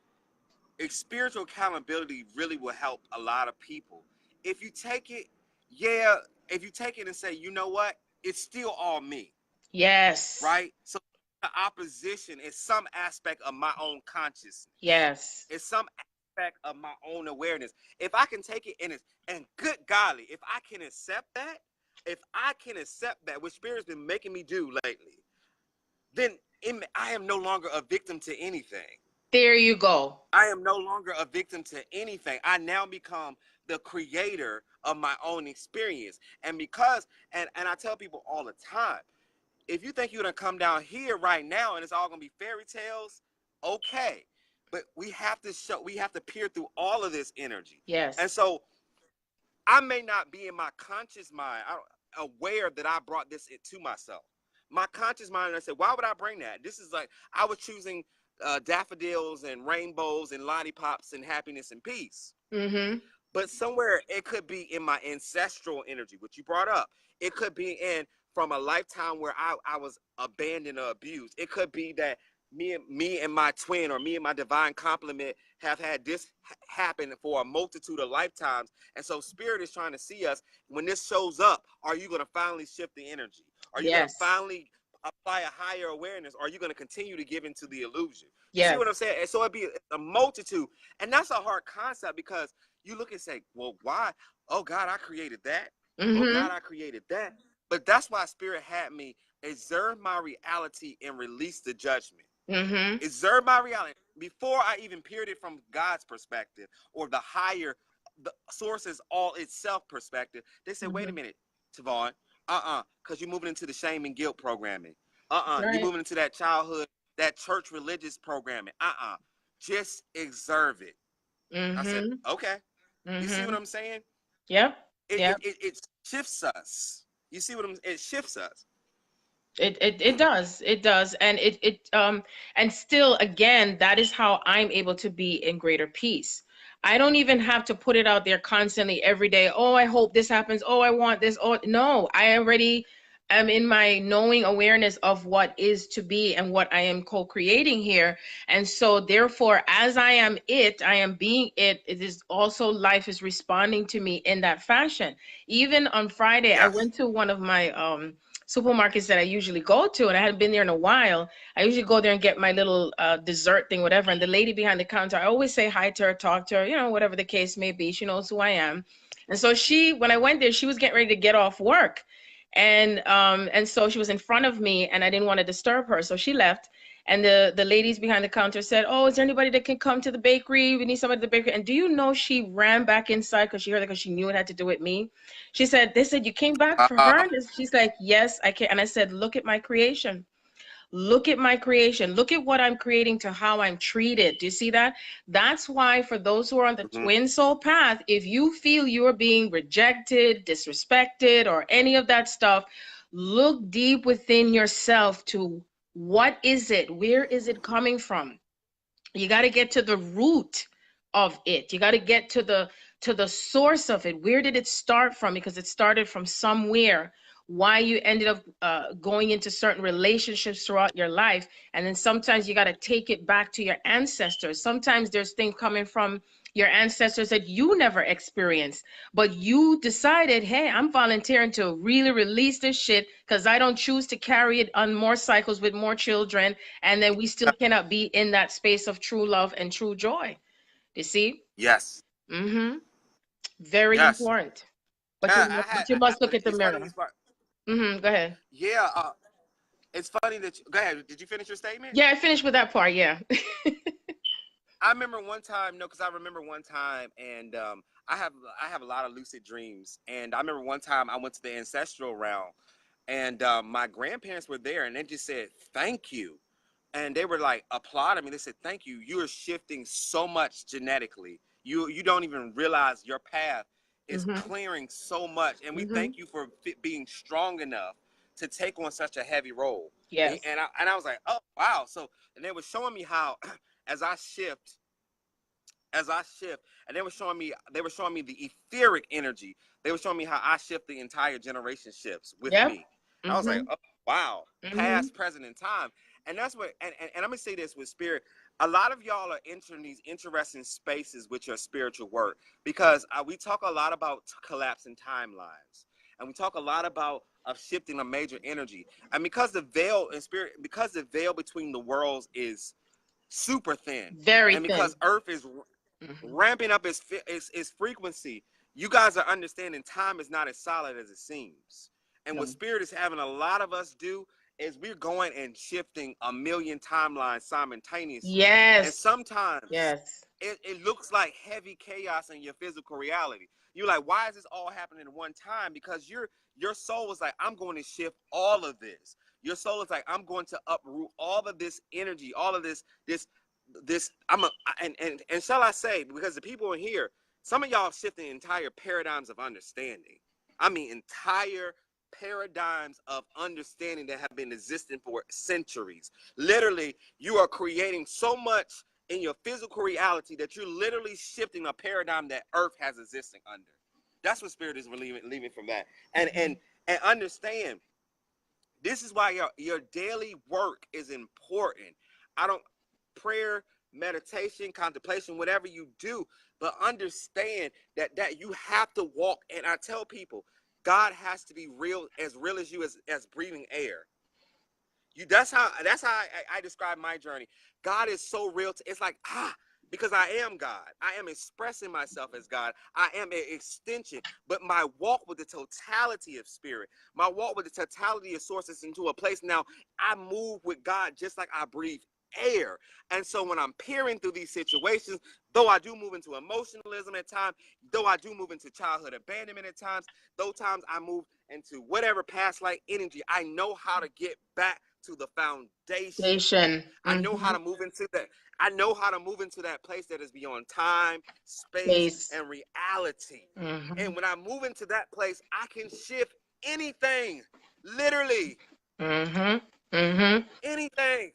spiritual accountability, really will help a lot of people. If you take it, yeah, if you take it and say, you know what, it's still all me, Yes. right? So the opposition is some aspect of my own consciousness. Yes. It's some aspect of my own awareness. If I can take it in it, and good golly, if I can accept that, which Spirit's been making me do lately, then I am no longer a victim to anything. There you go. I am no longer a victim to anything. I now become the creator of my own experience. And because, and I tell people all the time, if you think you're going to come down here right now and it's all going to be fairy tales, okay. But we have to peer through all of this energy. Yes. And so I may not be in my conscious mind aware that I brought this to myself. My conscious mind, I said, why would I bring that? This is like, I was choosing daffodils and rainbows and lollipops and happiness and peace. Mm-hmm. But somewhere it could be in my ancestral energy, which you brought up. It could be in from a lifetime where I was abandoned or abused. It could be that me and my twin or me and my divine complement have had this happen for a multitude of lifetimes. And so Spirit is trying to see us. When this shows up, are you going to finally shift the energy? Are you going to Yes. finally apply a higher awareness? Or are you going to continue to give into the illusion? You see Yes. what I'm saying? And so it'd be a multitude. And that's a hard concept because you look and say, well, why? Oh, God, I created that. Oh, Mm-hmm. God, I created that. But that's why Spirit had me observe my reality and release the judgment. Mm-hmm. Observe my reality before I even peered it from God's perspective or the higher, the source's all itself perspective. They said, wait a Mm-hmm. minute, Ta'Von, because you're moving into the shame and guilt programming. That's You're right. moving into that childhood, that church religious programming. Just observe it. I said, Mm-hmm. okay. You see what Mm-hmm. I'm saying? Yep. It Yep. it, it, it shifts us. You see what it shifts us. It does. It does. And still again, that is how I'm able to be in greater peace. I don't even have to put it out there constantly every day. Oh, I hope this happens. Oh, I want this. Oh, no, I already am in my knowing awareness of what is to be and what I am co-creating here. And so therefore, as I am it, I am being it. It is also life is responding to me in that fashion. Even on Friday, I Yes. went to one of my supermarkets that I usually go to, and I hadn't been there in a while. I usually go there and get my little dessert thing, whatever. And the lady behind the counter, I always say hi to her, talk to her, you know, whatever the case may be. She knows who I am. And so when I went there, she was getting ready to get off work. And so she was in front of me, and I didn't want to disturb her. So she left. And the ladies behind the counter said, "Oh, is there anybody that can come to the bakery? We need somebody at the bakery." And do you know she ran back inside because she heard it, because she knew it had to do with me. She said, "They said you came back for her?" She's like, "Yes, I can." And I said, "Look at my creation. Look at my creation. Look at what I'm creating to how I'm treated." Do you see that? That's why for those who are on the twin soul path, if you feel you're being rejected, disrespected, or any of that stuff, look deep within yourself to what is it? Where is it coming from? You got to get to the root of it. You got to get to the source of it. Where did it start from? Because it started from somewhere. Why you ended up going into certain relationships throughout your life. And then sometimes you got to take it back to your ancestors. Sometimes there's things coming from your ancestors that you never experienced, but you decided, hey, I'm volunteering to really release this shit because I don't choose to carry it on more cycles with more children. And then we still cannot be in that space of true love and true joy. You see? Yes. Mm-hmm. Very Yes. important. But you must look at the It's funny. mirror. Mm-hmm. Go ahead. Yeah. It's funny that go ahead. Did you finish your statement? Yeah, I finished with that part. Yeah. I remember one time, no, because I remember one time, and I have a lot of lucid dreams, and I remember one time I went to the ancestral realm, and my grandparents were there, and they just said thank you, and they were like applauding me. They said thank you. You are shifting so much genetically. You don't even realize your path is Mm-hmm. clearing so much, and we Mm-hmm. thank you for being strong enough to take on such a heavy role. Yes. And I was like, oh wow. So and they were showing me how as I shift, and they were showing me the etheric energy. They were showing me how I shift the entire generation shifts with Yep. me. I was like, Mm-hmm. oh wow, Mm-hmm. past, present, and time. And that's what and I'm gonna say this with spirit. A lot of y'all are entering these interesting spaces with your spiritual work because we talk a lot about collapsing timelines, and we talk a lot about of shifting a major energy. And because the veil in spirit, because the veil between the worlds is super thin, Very and thin. because Earth is Mm-hmm. ramping up its frequency, you guys are understanding time is not as solid as it seems. And what No. spirit is having a lot of us do is we're going and shifting a million timelines simultaneously. And Yes. sometimes Yes. it looks like heavy chaos in your physical reality. You're like, why is this all happening at one time? Because your soul is like, I'm going to shift all of this. Your soul is like, I'm going to uproot all of this energy, all of this and shall I say, because the people in here, some of y'all shifting entire paradigms of understanding. I mean entire paradigms of understanding that have been existing for centuries. Literally, you are creating so much in your physical reality that you're literally shifting a paradigm that Earth has existing under. That's what spirit is leaving from that. And understand, this is why your daily work is important. I don't prayer, meditation, contemplation, whatever you do, but understand that you have to walk. And I tell people, God has to be real as you as breathing air. That's how I describe my journey. God is so real. It's like because I am God. I am expressing myself as God. I am an extension. But my walk with the totality of spirit, my walk with the totality of sources into a place now, I move with God just like I breathe air. And so when I'm peering through these situations, though I do move into emotionalism at times, though I do move into childhood abandonment at times, though times I move into whatever past life energy, I know how to get back to the foundation. Station. I know how Mm-hmm. to move into that. I know how to move into that place that is beyond time, space, Space. and reality. Mm-hmm. And when I move into that place, I can shift anything. Literally, Mm-hmm. Mm-hmm. anything.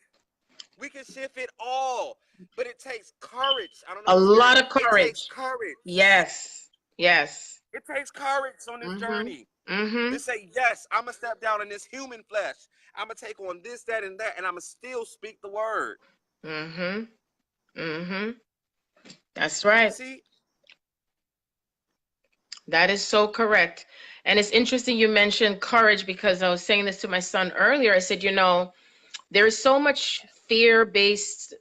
We can shift it all. But it takes courage. I don't A know, spirit. lot of It takes courage. courage. Yes. Yes. It takes courage on this Mm-hmm. journey Mm-hmm. to say, yes, I'm going to step down in this human flesh. I'm going to take on this, that, and that, and I'm going to still speak the word. Mm-hmm. Mm-hmm. That's You right. see? That is so correct. And it's interesting you mentioned courage, because I was saying this to my son earlier. I said, there is so much fear-based,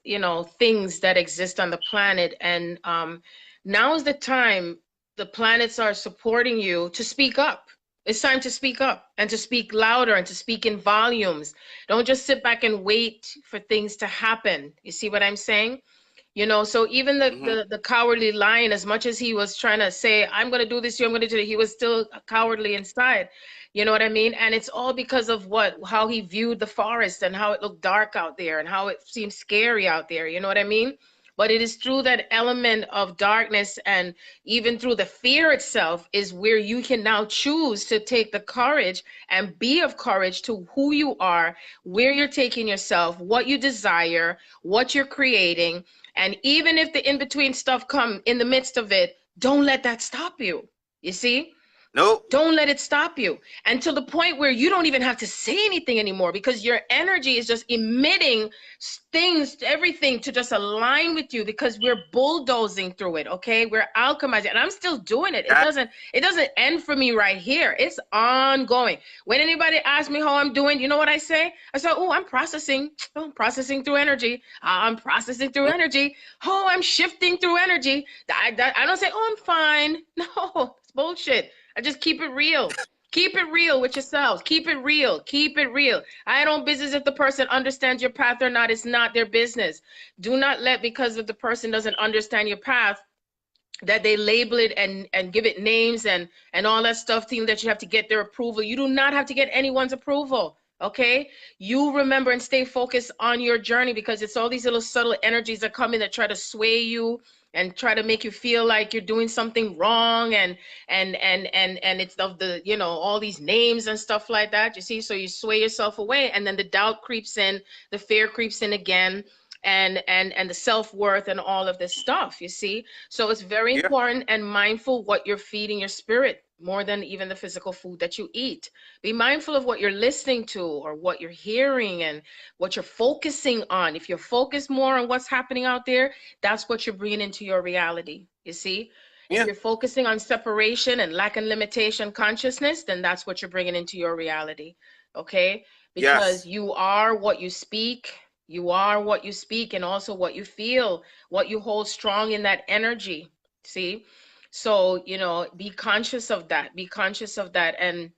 things that exist on the planet. And now is the time the planets are supporting you to speak up. It's time to speak up and to speak louder and to speak in volumes. Don't just sit back and wait for things to happen. You see what I'm saying? So even the, Hmm. the the cowardly lion, as much as he was trying to say, I'm going to do this, I'm going to do it, he was still cowardly inside. You know what I mean? And it's all because of how he viewed the forest and how it looked dark out there and how it seemed scary out there. You know what I mean? But it is through that element of darkness, and even through the fear itself, is where you can now choose to take the courage and be of courage to who you are, where you're taking yourself, what you desire, what you're creating. And even if the in-between stuff come in the midst of it, don't let that stop you. You see? Nope. Don't let it stop you. And to the point where you don't even have to say anything anymore, because your energy is just emitting things, everything to just align with you, because we're bulldozing through it, okay? We're alchemizing. And I'm still doing it. It doesn't end for me right here. It's ongoing. When anybody asks me how I'm doing, you know what I say? I say, "Oh, I'm processing. Oh, I'm processing through energy. I'm processing through energy. Oh, I'm shifting through energy." I don't say, "Oh, I'm fine." No, it's bullshit. I just keep it real. Keep it real with yourselves. Keep it real. Keep it real. I don't business if the person understands your path or not. It's not their business. Do not let, because if the person doesn't understand your path, that they label it and give it names and all that stuff, thinking that you have to get their approval. You do not have to get anyone's approval. Okay, you remember and stay focused on your journey, because it's all these little subtle energies that come in that try to sway you and try to make you feel like you're doing something wrong, and it's of the, all these names and stuff like that. You see, so you sway yourself away, and then the doubt creeps in, the fear creeps in again, and the self-worth and all of this stuff, you see. So it's very Yeah. important and mindful what you're feeding your spirit, more than even the physical food that you eat. Be mindful of what you're listening to or what you're hearing and what you're focusing on. If you're focused more on what's happening out there, that's what you're bringing into your reality, you see. If Yeah. you're focusing on separation and lack and limitation consciousness, then that's what you're bringing into your reality, okay? Because Yes. you are what you speak. You are what you speak, and also what you feel, what you hold strong in that energy. See? So, be conscious of that. Be conscious of that, and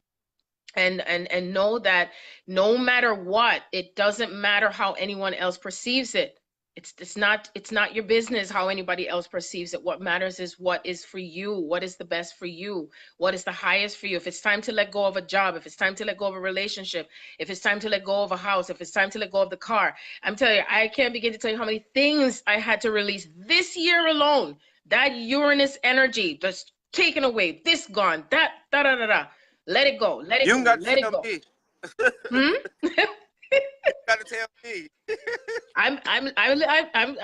know that no matter what, it doesn't matter how anyone else perceives it. It's not your business how anybody else perceives it. What matters is what is for you, what is the best for you, what is the highest for you. If it's time to let go of a job, if it's time to let go of a relationship, if it's time to let go of a house, if it's time to let go of the car, I'm telling you, I can't begin to tell you how many things I had to release this year alone. That Uranus energy just taken away, this gone, that da da da da. Let it go, let it You go, ain't got let to it tell go. me. Hmm? You got to tell me. I'm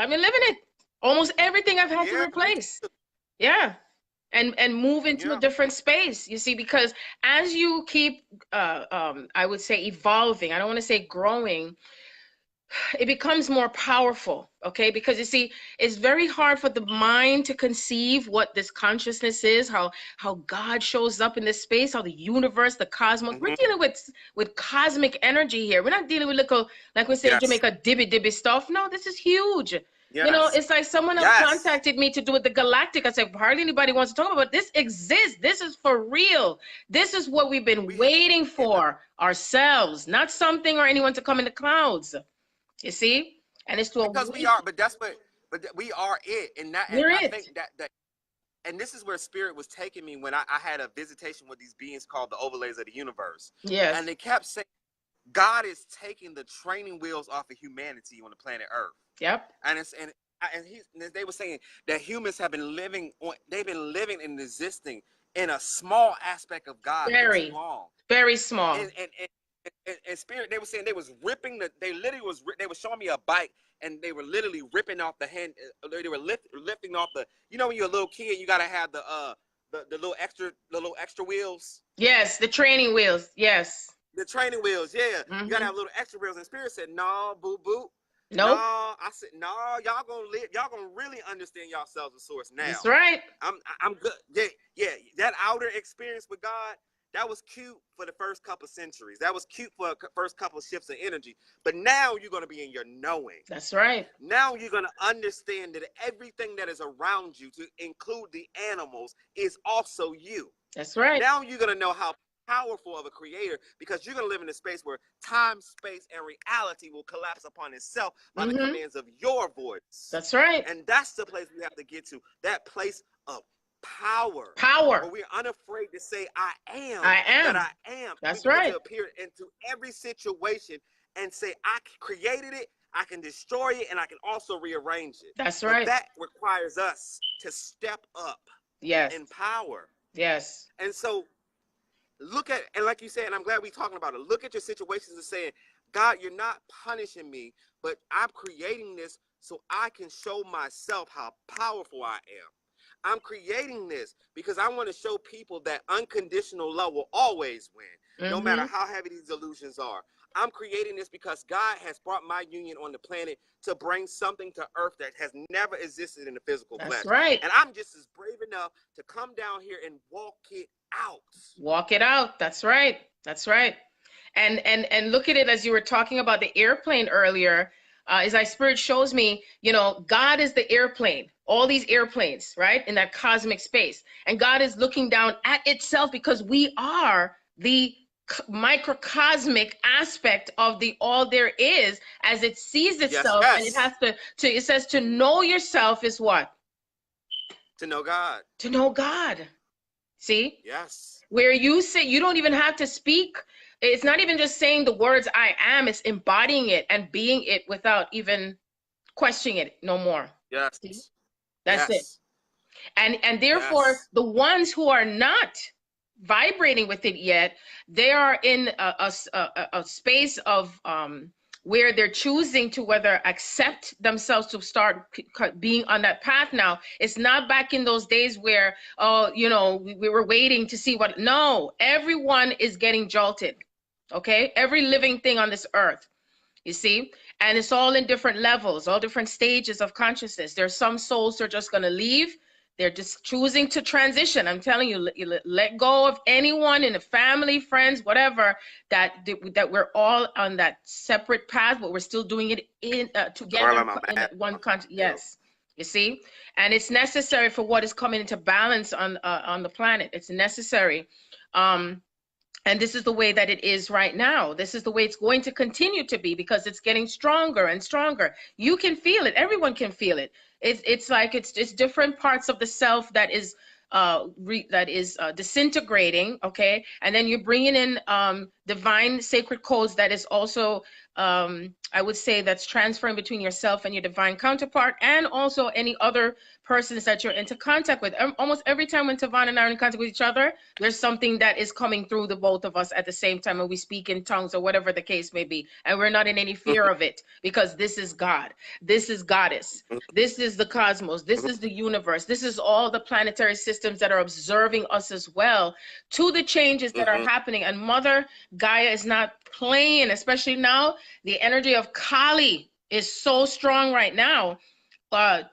living it. Almost everything I've had to Yeah, me replace. too. Yeah. And move into a Yeah. different space, you see, because as you keep I would say evolving, I don't want to say growing, it becomes more powerful, okay? Because you see, it's very hard for the mind to conceive what this consciousness is, how God shows up in this space, how the universe, the cosmos. We're Hmm. dealing with cosmic energy here. We're not dealing with little, like we say in Yes. Jamaica, dibby dibby stuff. No, this is huge. Yes. It's like someone else Yes. contacted me to do with the galactic. I said, hardly anybody wants to talk about it. This exists. This is for real. This is what we've been We have. waiting Yeah. for ourselves, not something or anyone to come in the clouds. You see? And it's to Because we awaken. are, but that's what, we are it, and We're I it. think that and this is where spirit was taking me when I had a visitation with these beings called the overlays of the universe, and Yes. they kept saying God is taking the training wheels off of humanity on the planet Earth, Yep. and they were saying that humans have been they've been living and existing in a small aspect of God for too Very, long, very small. and spirit, they were saying they was ripping they were showing me a bike, and they were literally ripping off the hand, they were lifting off the, when you're a little kid, you gotta have the little extra wheels, Yes, the training wheels. Yes. the training wheels, yeah, you gotta Mm-hmm. have little extra wheels. And spirit said, no, boo boo, no. Nope. I said, no, y'all gonna really understand yourselves a source now. That's right. I'm good. Yeah, yeah. that outer experience with God, that was cute for the first couple centuries. That was cute for the first couple shifts of energy. But now you're going to be in your knowing. That's right. Now you're going to understand that everything that is around you, to include the animals, is also you. That's right. Now you're going to know how powerful of a creator, because you're going to live in a space where time, space, and reality will collapse upon itself by the commands of your voice. That's right. And that's the place we have to get to. That place of power. Where we're unafraid to say, I am. That I am. That's right. To appear into every situation and say, I created it, I can destroy it, and I can also rearrange it. That's right. But that requires us to step up. Yes. In power. Yes. And so look at, and like you said, and I'm glad we're talking about it, look at your situations and saying, God, you're not punishing me, but I'm creating this so I can show myself how powerful I am. I'm creating this because I want to show people that unconditional love will always win, no matter how heavy these illusions are. I'm creating this because God has brought my union on the planet to bring something to earth that has never existed in the physical flesh. That's right. And I'm just as brave enough to come down here and walk it out. Walk it out. That's right. That's right. And look at it, as you were talking about the airplane earlier, as my spirit shows me, you know, God is the airplane, all these airplanes, right, in that cosmic space. And God is looking down at itself because we are the microcosmic aspect of the all there is, as it sees itself. And it has to it says to know yourself is what? To know God. To know God. See? Yes. Where you say you don't even have to speak. It's not even just saying the words I am, it's embodying it and being it without even questioning it no more. Yes. See? That's it. And therefore, the ones who are not vibrating with it yet, they are in a space of where they're choosing to whether accept themselves to start being on that path now. It's not back in those days where, oh, you know, we were waiting to see what. No, everyone is getting jolted. Okay, every living thing on this earth, you see, and it's all in different levels, all different stages of consciousness. There's some souls that are just going to leave. They're just choosing to transition. I'm telling you, let go of anyone in the family, friends, whatever, that we're all on that separate path, but we're still doing it in together in one country. Yes, you see, and it's necessary for what is coming into balance on the planet. It's necessary. And this is the way that it is right now. This is the way it's going to continue to be, because it's getting stronger and stronger. You can feel it. Everyone can feel it. It's like it's different parts of the self that is disintegrating. Okay, and then you're bringing in divine sacred codes that is also I would say that's transferring between yourself and your divine counterpart, and also any other persons that you're into contact with. Almost every time when Ta'von and I are in contact with each other, there's something that is coming through the both of us at the same time, and we speak in tongues or whatever the case may be, and we're not in any fear of it, because this is God, this is Goddess, this is the cosmos, this is the universe, this is all the planetary systems that are observing us as well to the changes that are happening. And Mother Gaia is not playing, especially now. The energy of Kali is so strong right now,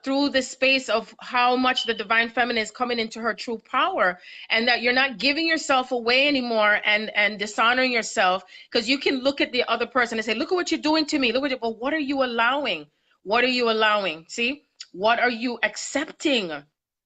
through the space of how much the divine feminine is coming into her true power, and that you're not giving yourself away anymore and dishonoring yourself, because you can look at the other person and say, look at what you're doing to me, look at it. But what are you allowing? What are you allowing? See, what are you accepting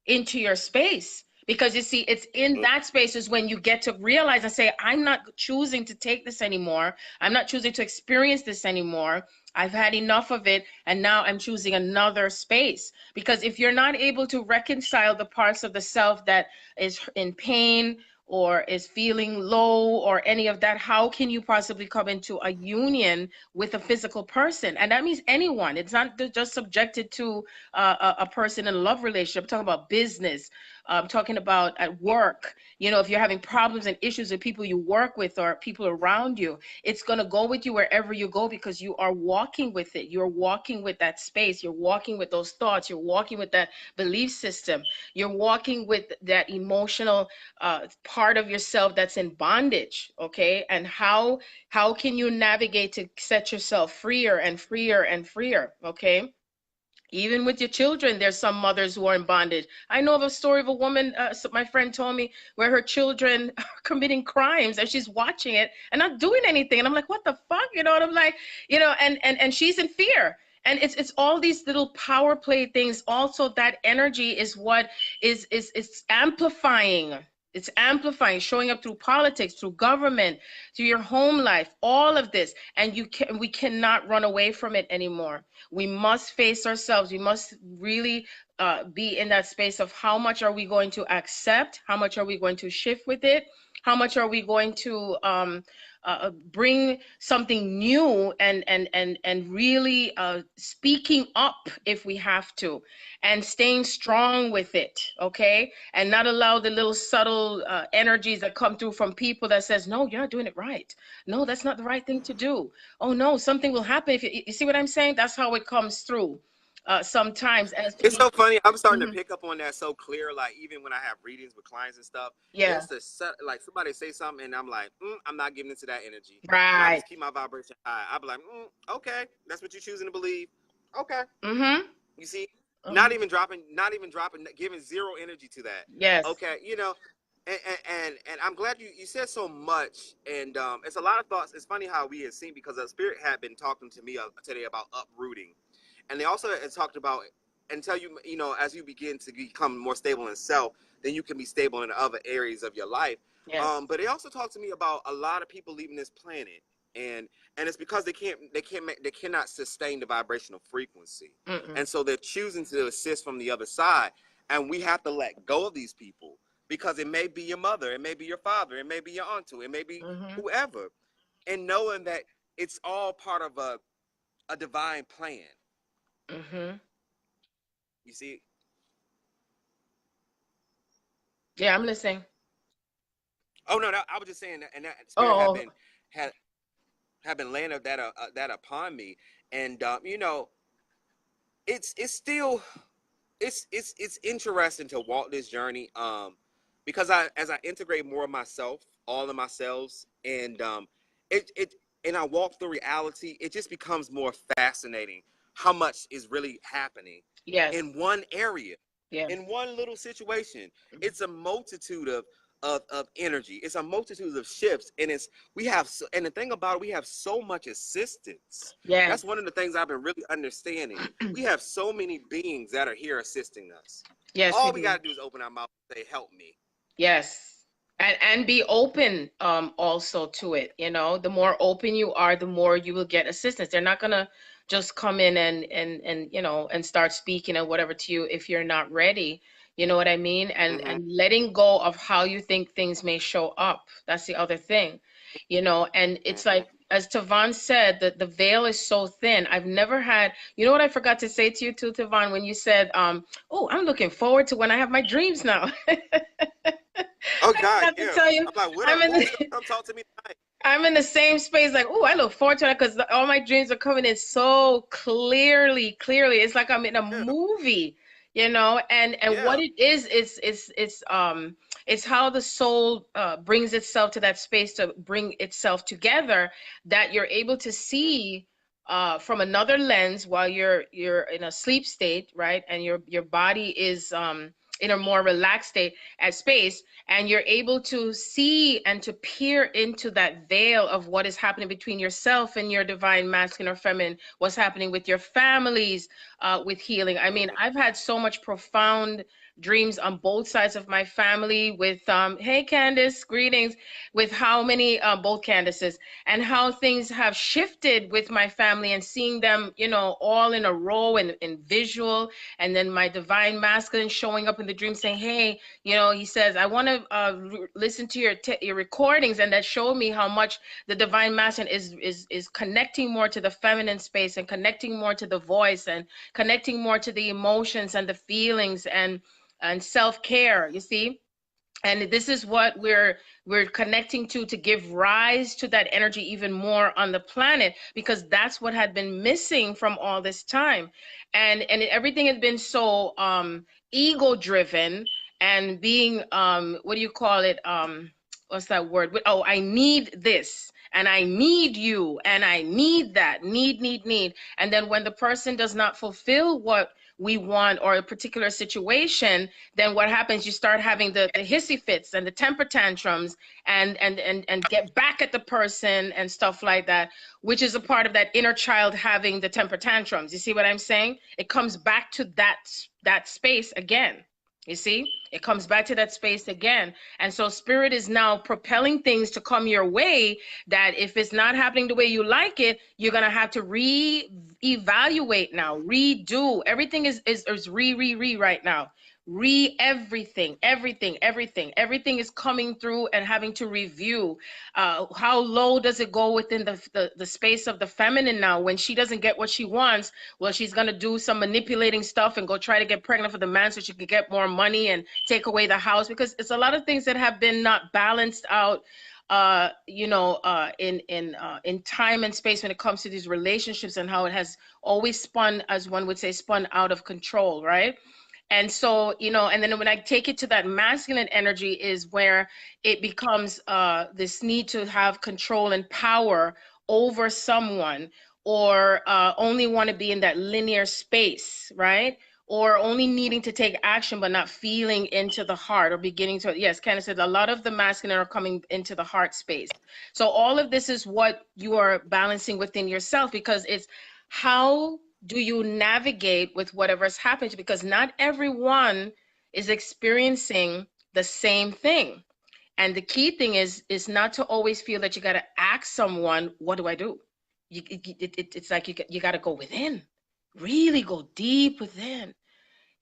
into your space? Because you see, it's in that space is when you get to realize and say, I'm not choosing to take this anymore. I'm not choosing to experience this anymore. I've had enough of it, and now I'm choosing another space. Because if you're not able to reconcile the parts of the self that is in pain or is feeling low or any of that, how can you possibly come into a union with a physical person? And that means anyone. It's not just subjected to a person in a love relationship. I'm talking about business. I'm talking about at work. You know, if you're having problems and issues with people you work with or people around you, it's going to go with you wherever you go, because you are walking with it. You're walking with that space. You're walking with those thoughts. You're walking with that belief system. You're walking with that emotional part of yourself that's in bondage. Okay. And how can you navigate to set yourself freer and freer and freer? Okay. Even with your children, there's some mothers who are in bondage. I know of a story of a woman, my friend told me, where her children are committing crimes and she's watching it and not doing anything. And I'm like, what the fuck? You know, and I'm like, you know, and she's in fear. And it's all these little power play things. Also, that energy is what is amplifying. It's amplifying, showing up through politics, through government, through your home life, all of this. And we cannot run away from it anymore. We must face ourselves. We must really be in that space of how much are we going to accept? How much are we going to shift with it? How much are we going to bring something new and really speaking up if we have to, and staying strong with it, okay? And not allow the little subtle energies that come through from people that says, no, you're not doing it right. No, that's not the right thing to do. Oh no, something will happen if you see what I'm saying? That's how it comes through sometimes. As to It's be, so funny. I'm starting to Mhm. pick up on that so clear. Like even when I have readings with clients and stuff, Yeah, there's this like somebody say something and I'm like, I'm not giving into that energy, and I right. just keep my vibration high. I'll be like, okay, that's what you're choosing to believe. Okay, Mm-hmm. you see, Mm-hmm. not even dropping, giving zero energy to that. Yes. Okay, you know, and I'm glad you said so much, and it's a lot of thoughts. It's funny how we had seen, because the spirit had been talking to me today about uprooting. And they also had talked about, until you know, as you begin to become more stable in self, then you can be stable in other areas of your life. Yes. But they also talked to me about a lot of people leaving this planet, and it's because they cannot sustain the vibrational frequency, Mm-mm. and so they're choosing to assist from the other side, and we have to let go of these people, because it may be your mother, it may be your father, it may be your auntie, it may be Mm-hmm. whoever, and knowing that it's all part of a divine plan. Mm-hmm. You see. Yeah, I'm listening. Oh no, I was just saying that, and that spirit Oh, had had been laying of that upon me, and you know, it's still it's interesting to walk this journey, because as I integrate more of myself, all of myself, and it and I walk through reality, it just becomes more fascinating how much is really happening yes. in one area, Yes. in one little situation. It's a multitude of energy. It's a multitude of shifts, and and the thing about it, we have so much assistance. Yes. That's one of the things I've been really understanding. We have so many beings that are here assisting us. Yes, we All we do. got to do is open our mouth and say, help me. Yes. And be open also to it, you know. The more open you are, the more you will get assistance. They're not gonna just come in and you know and start speaking or whatever to you if you're not ready. You know what I mean? Mm-hmm, And letting go of how you think things may show up. That's the other thing. You know, and it's mm-hmm. like as Ta'von said, that the veil is so thin. I've never had, you know what I forgot to say to you too, Ta'von, when you said, oh, I'm looking forward to when I have my dreams now. Oh I God, forgot to yeah. tell you, I'm like, what I'm up? in Won't you the, come talk to me tonight? I'm in the same space. Like, oh, I look forward to it because all my dreams are coming in so clearly, clearly. It's like I'm in a Yeah, movie, you know. And what yeah. it it's how the soul brings itself to that space to bring itself together, that you're able to see from another lens while you're in a sleep state, right? And your body is in a more relaxed state at space, and you're able to see and to peer into that veil of what is happening between yourself and your divine masculine or feminine, what's happening with your families, with healing. I mean, Mm-hmm. I've had so much profound dreams on both sides of my family with hey Candace, greetings, with how many both Candaces, and how things have shifted with my family, and seeing them, you know, all in a row and in visual, and then my divine masculine showing up in the dream saying, hey, you know, he says, I want to listen to your recordings, and that showed me how much the divine masculine is connecting more to the feminine space, and connecting more to the voice, and connecting more to the emotions and the feelings, and self-care, you see. And this is what we're connecting to give rise to that energy even more on the planet, because that's what had been missing from all this time. And everything has been so ego driven, and being what do you call it, what's that word, oh, I need this, and I need you, and I need that, need. And then when the person does not fulfill we want, or a particular situation, then what happens? You start having the hissy fits and the temper tantrums, and get back at the person and stuff like that, which is a part of that inner child having the temper tantrums. You see what I'm saying? It comes back to that space again. You see, it comes back to that space again. And so spirit is now propelling things to come your way, that if it's not happening the way you like it, you're going to have to re-evaluate now, redo. Everything is re right now. Everything is coming through and having to review. How low does it go within the space of the feminine now? When she doesn't get what she wants, well, she's going to do some manipulating stuff and go try to get pregnant for the man so she can get more money and take away the house, because it's a lot of things that have been not balanced out, in time and space when it comes to these relationships, and how it has always spun, as one would say, spun out of control, right? And so, and then when I take it to that masculine energy is where it becomes this need to have control and power over someone, or only want to be in that linear space, right? Or only needing to take action but not feeling into the heart, or beginning to, yes, Candace said a lot of the masculine are coming into the heart space. So all of this is what you are balancing within yourself, because it's how do you navigate with whatever's happened, because not everyone is experiencing the same thing. And the key thing is not to always feel that you got to ask someone, what do I do? It's like you got to go within, really go deep within,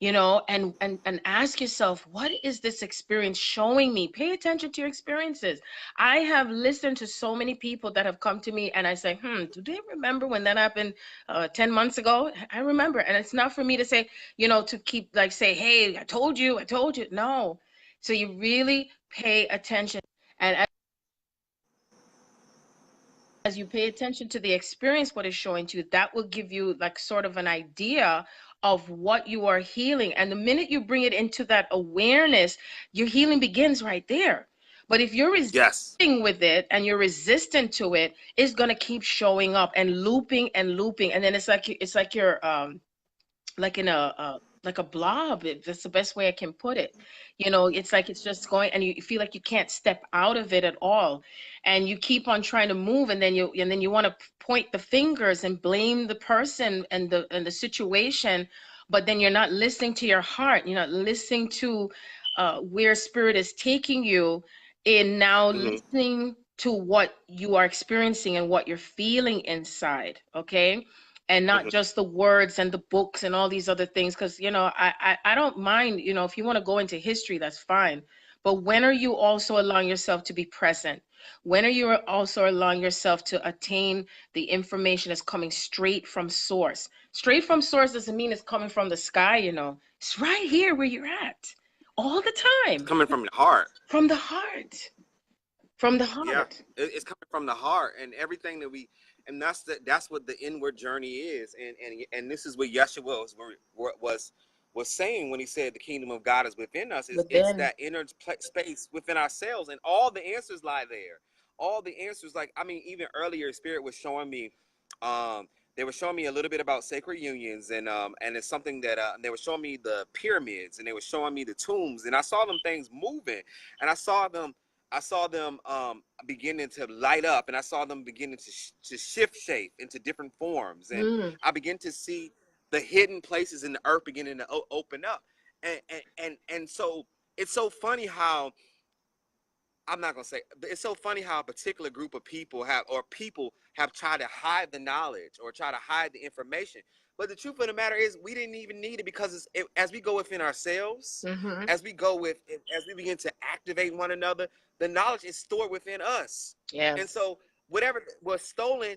and ask yourself, what is this experience showing me? Pay attention to your experiences. I have listened to so many people that have come to me and I say, do they remember when that happened 10 months ago? I remember. And it's not for me to say, to keep say, hey, I told you. No. So you really pay attention. And as you pay attention to the experience, what is showing to you, that will give you sort of an idea of what you are healing. And the minute you bring it into that awareness, your healing begins right there. But if you're resisting with it and you're resistant to it, it's going to keep showing up and looping and looping. And then it's like you're like in like a blob. That's the best way I can put it. It's like it's just going, and you feel like you can't step out of it at all, and you keep on trying to move, and then you want to point the fingers and blame the person and the situation, but then you're not listening to your heart. You're not listening to where spirit is taking you in now. Listening to what you are experiencing and what you're feeling inside. Okay. And not just the words and the books and all these other things. Because, I don't mind, if you want to go into history, that's fine. But when are you also allowing yourself to be present? When are you also allowing yourself to attain the information that's coming straight from source? Straight from source doesn't mean it's coming from the sky, It's right here where you're at all the time. It's coming from the heart. From the heart. From the heart. Yeah, it's coming from the heart, and everything that and that's what the inward journey is, and this is what Yeshua was saying when he said the kingdom of God is within us. It's that inner space within ourselves, and all the answers lie there. All the answers, even earlier, Spirit was showing me, they were showing me a little bit about sacred unions, and it's something that they were showing me the pyramids, and they were showing me the tombs, and I saw them things moving, and I saw them beginning to light up, and I saw them beginning to shift shape into different forms, and I began to see the hidden places in the earth beginning to open up, and so it's so funny how it's so funny how a particular group of people have tried to hide the knowledge or try to hide the information. But the truth of the matter is, we didn't even need it, because as we go within ourselves, as we begin to activate one another, the knowledge is stored within us. Yes. And so whatever was stolen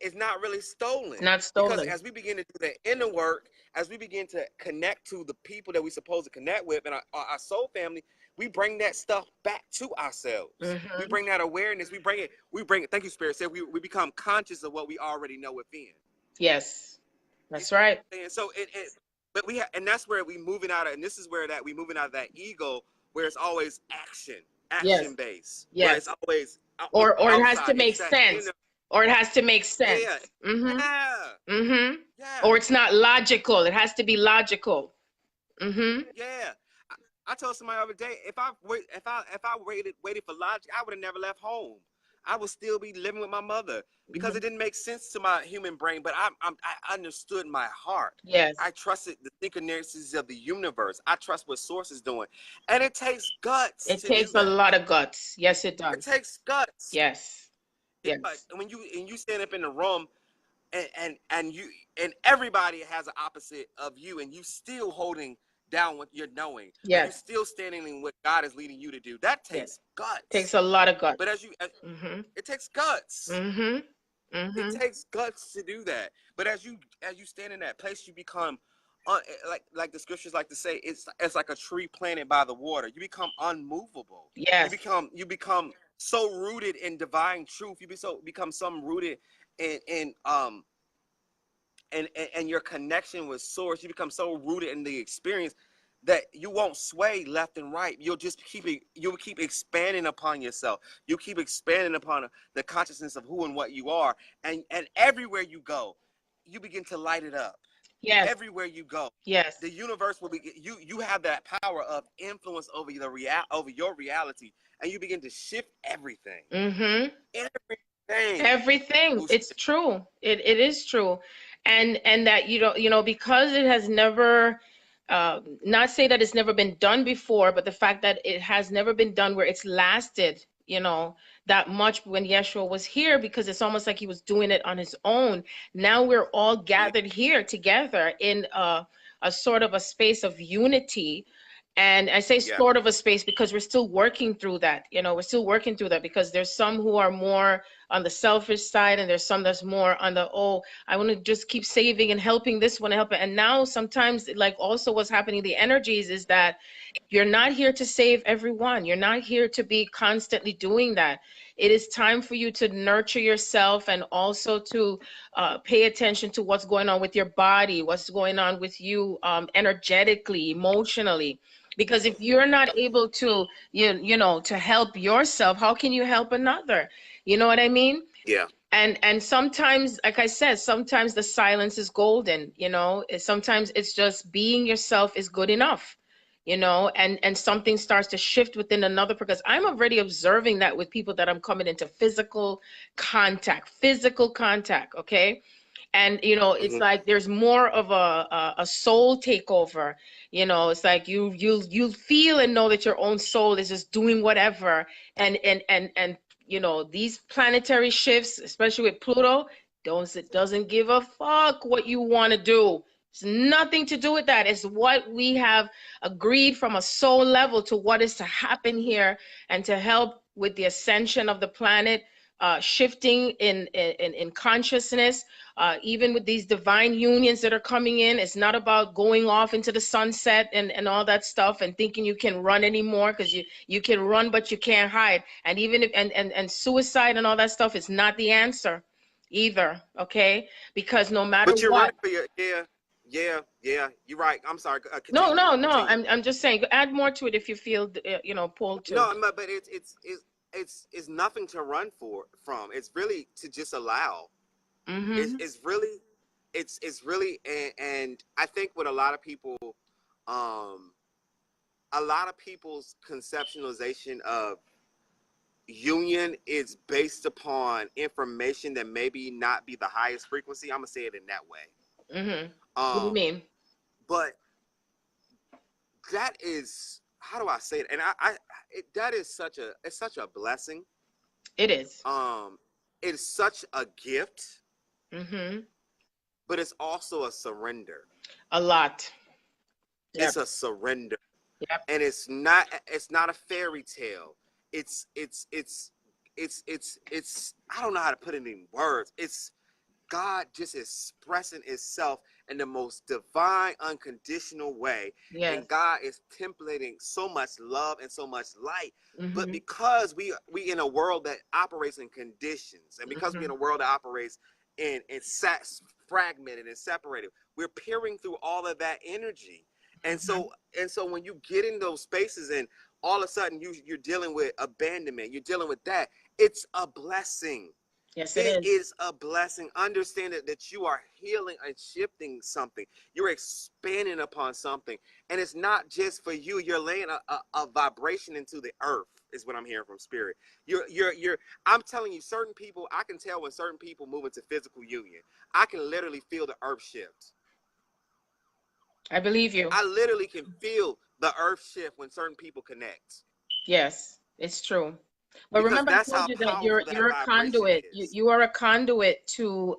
is not really stolen. Not stolen. Because as we begin to do the inner work, as we begin to connect to the people that we're supposed to connect with, and our soul family, we bring that stuff back to ourselves. We bring that awareness. We bring it. Thank you, Spirit. Said we become conscious of what we already know within. Yes. That's right. And so but and that's where we moving out of, and this is where we moving out of that ego, where it's always action based. Yes. Where it's always or it has to make sense. Or it has to make Yeah, sense. Mm-hmm. yeah, Mm-hmm. yeah, Or it's not logical. It has to be logical. Mm-hmm. yeah. I told somebody the other day, if I waited for logic, I would have never left home. I would still be living with my mother because Mm-hmm. it didn't make sense to my human brain. But I understood my heart. I Yes. trusted the synchronicities of the universe. I trust what source is doing, and it takes guts It to do takes a that. lot of guts. Yes, it It does. takes guts. Yes. It's like Yes. when you stand up in the room and everybody has an opposite of you, and you still holding down what you're knowing, or you Yes. still standing in what God is leading you to do. That Yes. takes Takes guts. a lot of guts. But Mm-hmm. it takes guts. Mm-hmm. It Mm-hmm. takes guts to do that. But as you stand in that place, you become like the scriptures like to say, it's like a tree planted by the water. You become unmovable. You Yes. become so rooted in divine truth. Become so rooted in your connection with source. You become so rooted in the experience that you won't sway left and right. You'll keep expanding upon yourself. You'll keep expanding upon the consciousness of who and what you are, and everywhere you go, you begin to light it up. Yes. Everywhere you go, Yes. the universe will be you have that power of influence over over your reality, and you begin to shift everything. Mm-hmm. Everything Everything. will It's shift. true. It is true. And that because it has never not say that it's never been done before, but the fact that it has never been done where it's lasted, that much when Yeshua was here, because it's almost like he was doing it on his own. Now we're all Yeah, gathered here together in a sort of a space of unity. And I say yeah, sort of a space because we're still working through that. We're still working through that because there's some who are more on the selfish side, and there's some that's more on the, oh, I want to just keep saving and helping this one, help it. And now sometimes, like, also what's happening, the energies is that you're not here to save everyone. You're not here to be constantly doing that. It is time for you to nurture yourself, and also to pay attention to what's going on with your body, what's going on with you, energetically, emotionally. Because if you're not able to, to help yourself, how can you help another? You know what I mean? yeah. And sometimes, like I said, sometimes the silence is golden. Sometimes it's just being yourself is good enough. And something starts to shift within another, because I'm already observing that with people that I'm coming into physical contact, okay? And it's Hmm. like there's more of a soul takeover. It's like you feel and know that your own soul is just doing whatever. And these planetary shifts, especially with Pluto, doesn't give a fuck what you want to do. It's nothing to do with that. It's what we have agreed from a soul level to what is to happen here, and to help with the ascension of the planet, shifting in consciousness, even with these divine unions that are coming in. It's not about going off into the sunset and all that stuff and thinking you can run anymore, because you can run but you can't hide. And even if and suicide and all that stuff is not the answer either, okay? Because no matter But you're what. running for your yeah. You're right. I'm sorry. No, Continue. no, no. Continue. I'm just saying, add more to it if you feel pulled to. No, but it's nothing to run from. It's really to just allow. It's Mm-hmm. it's really it's really and I think with um a lot of people's conceptualization of union is based upon information that maybe not be the highest frequency. I'm gonna say it in that way. Mm-hmm. What do you Um, mean? but that is how do I say it? And that is such a blessing. It is. Um, it's such a gift, Mm-hmm. but it's also a surrender. A lot. It's Yep. a surrender, Yep. and it's not a fairy tale. It's I don't know how to put it in words. It's God just expressing itself in the most divine, unconditional way. Yes. And God is templating so much love and so much light. But Mm-hmm. because we in a world that operates in conditions, and because we in Mm-hmm. a world that operates in fragmented and separated, we're peering through all of that energy. And Mm-hmm. so when you get in those spaces and all of a sudden you're dealing with abandonment, you're dealing with that, it's a blessing. Yes, it It is. is a blessing. Understand that you are healing and shifting something. You're expanding upon something. And it's not just for you. You're laying a vibration into the earth, is what I'm hearing from spirit. I'm telling you, certain people, I can tell when certain people move into physical union. I can literally feel the earth shift. I believe you. I literally can feel the earth shift when certain people connect. Yes, it's true. But Because remember, I that's told how you that powerful that you're a vibration conduit. is. You are a conduit to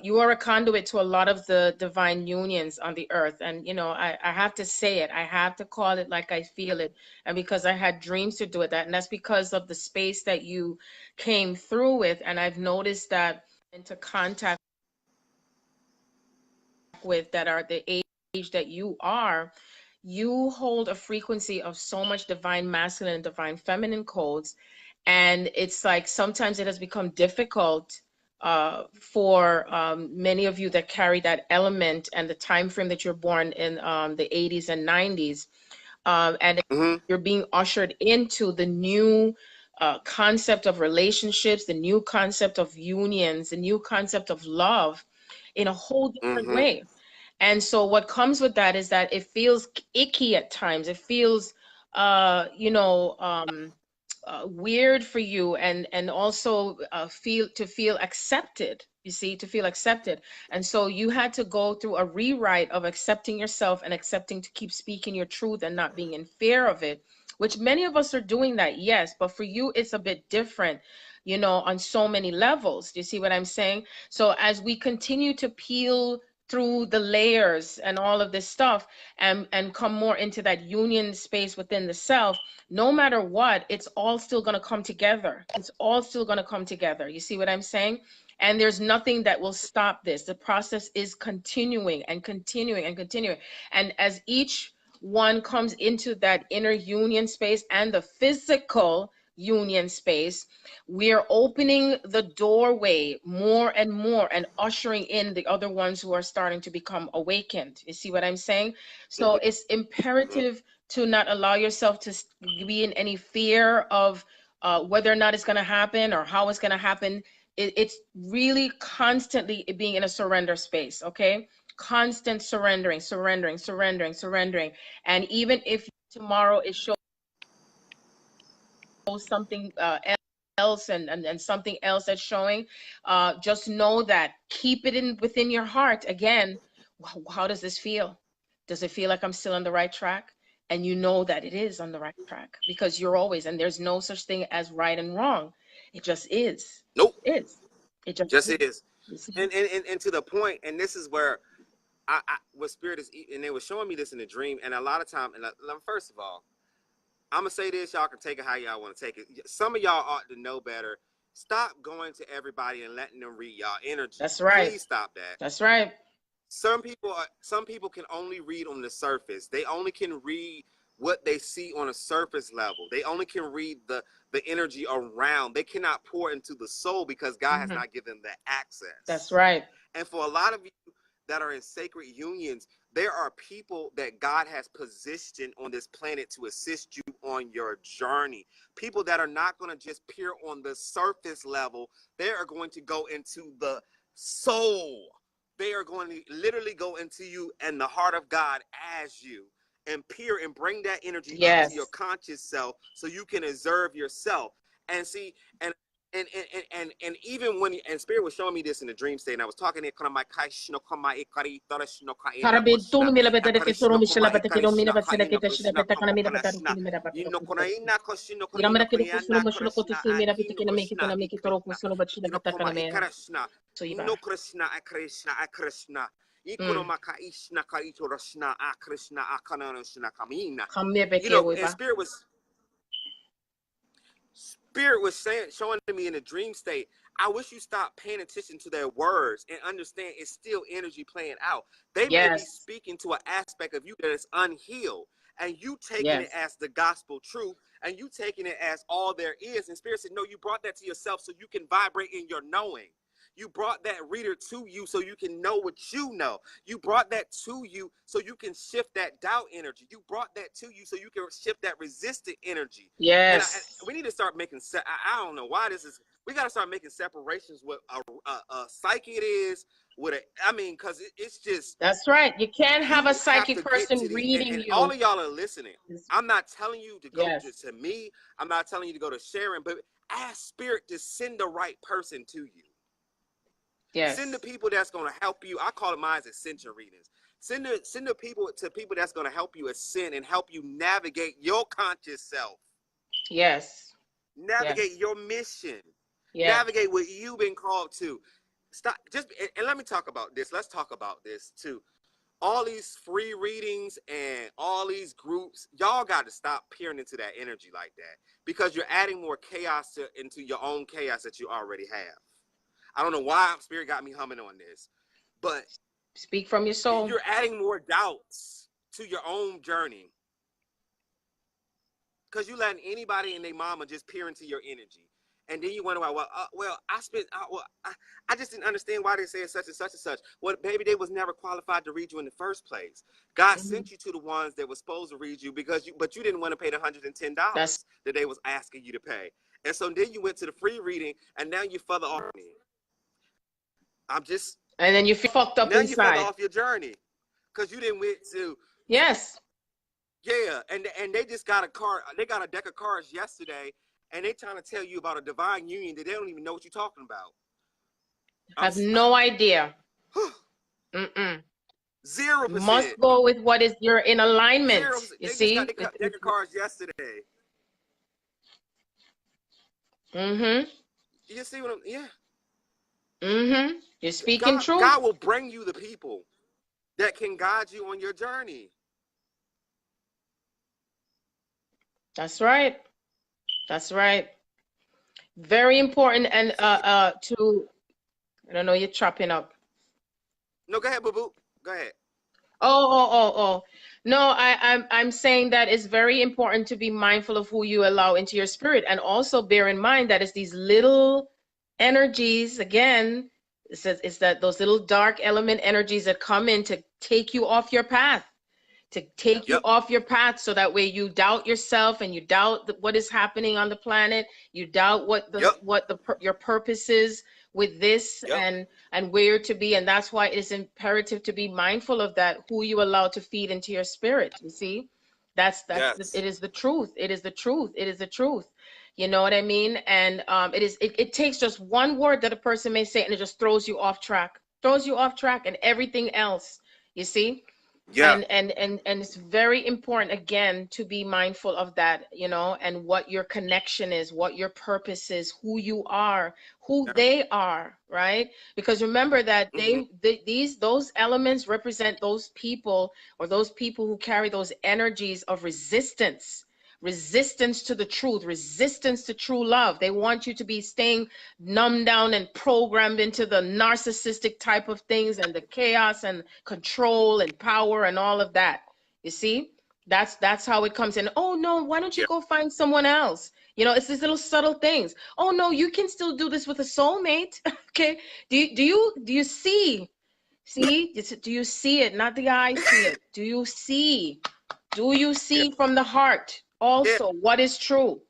you are a conduit to a lot of the divine unions on the earth. And I have to say it. I have to call it like I feel it. And because I had dreams to do it, and that's because of the space that you came through with. And I've noticed that into contact with that are the age that you are, you hold a frequency of so much divine masculine and divine feminine codes. And it's like sometimes it has become difficult for many of you that carry that element and the time frame that you're born in the 80s and 90s. And Mm-hmm. you're being ushered into the new concept of relationships, the new concept of unions, the new concept of love in a whole different Mm-hmm. way. And so what comes with that is that it feels icky at times. It feels, weird for you, and also feel accepted. You see, to feel accepted. And so you had to go through a rewrite of accepting yourself and accepting to keep speaking your truth and not being in fear of it, which many of us are doing that, yes, but for you it's a bit different, on so many levels. Do you see what I'm saying? So as we continue to peel through the layers and all of this stuff, and come more into that union space within the self, no matter what, it's all still going to come together. It's all still going to come together. You see what I'm saying? And there's nothing that will stop this. The process is continuing and continuing and continuing. And as each one comes into that inner union space and the physical union space, we are opening the doorway more and more and ushering in the other ones who are starting to become awakened. You see what I'm saying? So Mm-hmm. it's imperative to not allow yourself to be in any fear of whether or not it's going to happen or how it's going to happen. It's really constantly being in a surrender space, okay? Constant surrendering, surrendering, surrendering, surrendering. And even if tomorrow it shows something else, and something else that's showing, just know that, keep it in within your heart again. How does this feel? Does it feel like I'm still on the right track? And you know that it is on the right track, because you're always, and there's no such thing as right and wrong. It just is. Nope. It is. It just Just is. is. You see? And to the point, and this is where what spirit is, and they were showing me this in a dream, and a lot of time, and first of all, I'm gonna say this, y'all can take it how y'all want to take it. Some of y'all ought to know better. Stop going to everybody and letting them read y'all energy. That's right. Please stop that. That's right. Some people can only read on the surface. They only can read what they see on a surface level. They only can read the energy around. They cannot pour into the soul because God has not given them that access. That's right. And for a lot of you that are in sacred unions, there are people that God has positioned on this planet to assist you on your journey. People that are not going to just peer on the surface level. They are going to go into the soul. They are going to literally go into you and the heart of God as you, and peer and bring that energy up to your conscious self so you can observe yourself and see. And even when, and spirit was showing me this in the dream state, and I was talking to and spirit was showing me in a dream state, I wish you stop paying attention to their words and understand it's still energy playing out. They may be speaking to an aspect of you that is unhealed, and you taking it as the gospel truth, and you taking it as all there is. And spirit said, no, you brought that to yourself so you can vibrate in your knowing. You brought that reader to you so you can know what you know. You brought that to you so you can shift that doubt energy. You brought that to you so you can shift that resistant energy. Yes. And we need to start making sense. I don't know why this is. We got to start making separations with a psyche it is. I mean, because it's just. That's right. You can't have a You have psychic to get person to these, reading and all you. of y'all are listening. I'm not telling you to go Yes. to me. I'm not telling you to go to Sharon, but ask Spirit to send the right person to you. Yes. Send the people that's going to help you. I call it mine ascension readings. Send the people to people that's going to help you ascend and help you navigate your conscious self. Yes. Navigate your mission. Yes. Navigate what you've been called to. Stop. And let me talk about this. Let's talk about this too. All these free readings and all these groups, y'all got to stop peering into that energy like that, because you're adding more chaos into your own chaos that you already have. I don't know why Spirit got me humming on this, but speak from your soul. You're adding more doubts to your own journey, because you letting anybody and their mama just peer into your energy. And then you wonder why, I just didn't understand why they said such and such and such. Well, baby, they was never qualified to read you in the first place. God sent you to the ones that were supposed to read you, but you didn't want to pay the $110 that they was asking you to pay. And so then you went to the free reading, and now you're further off. And then you feel fucked up now inside. Now you're further off your journey, because you didn't went to. Yes. Yeah, and they just got a card. They got a deck of cards yesterday, and they trying to tell you about a divine union that they don't even know what you're talking about. I have no idea. 0%. Must go with what is you're in alignment. 0%. You they see? just got the deck of cards yesterday. You see what I'm? Yeah. You're speaking truth. God will bring you the people that can guide you on your journey. That's right. That's right. Very important. And I don't know, you're chopping up. No, go ahead, boo boo. Go ahead. Oh. No, I'm saying that it's very important to be mindful of who you allow into your spirit, and also bear in mind that it's these little energies, again, it's that those little dark element energies that come in to take you off your path. To take you off your path, so that way you doubt yourself and you doubt what is happening on the planet. You doubt what your purpose is with this and where you're to be. And that's why it is imperative to be mindful of that, who you allow to feed into your spirit. You see, it is the truth. It is the truth. It is the truth. You know what I mean? And it takes just one word that a person may say, and it just throws you off track, and everything else, you see? Yeah. And it's very important, again, to be mindful of that, you know, and what your connection is, what your purpose is, who you are, who they are, right? Because remember that those elements represent those people, or those people who carry those energies of resistance to the truth, resistance to true love. They want you to be staying numbed down and programmed into the narcissistic type of things and the chaos and control and power and all of that. You see, that's how it comes in. Oh no, why don't you go find someone else? You know, it's these little subtle things. Oh no, you can still do this with a soulmate. Okay, do you see? Do you see it? Not the eye see it. Do you see? Do you see from the heart? Also, what is true?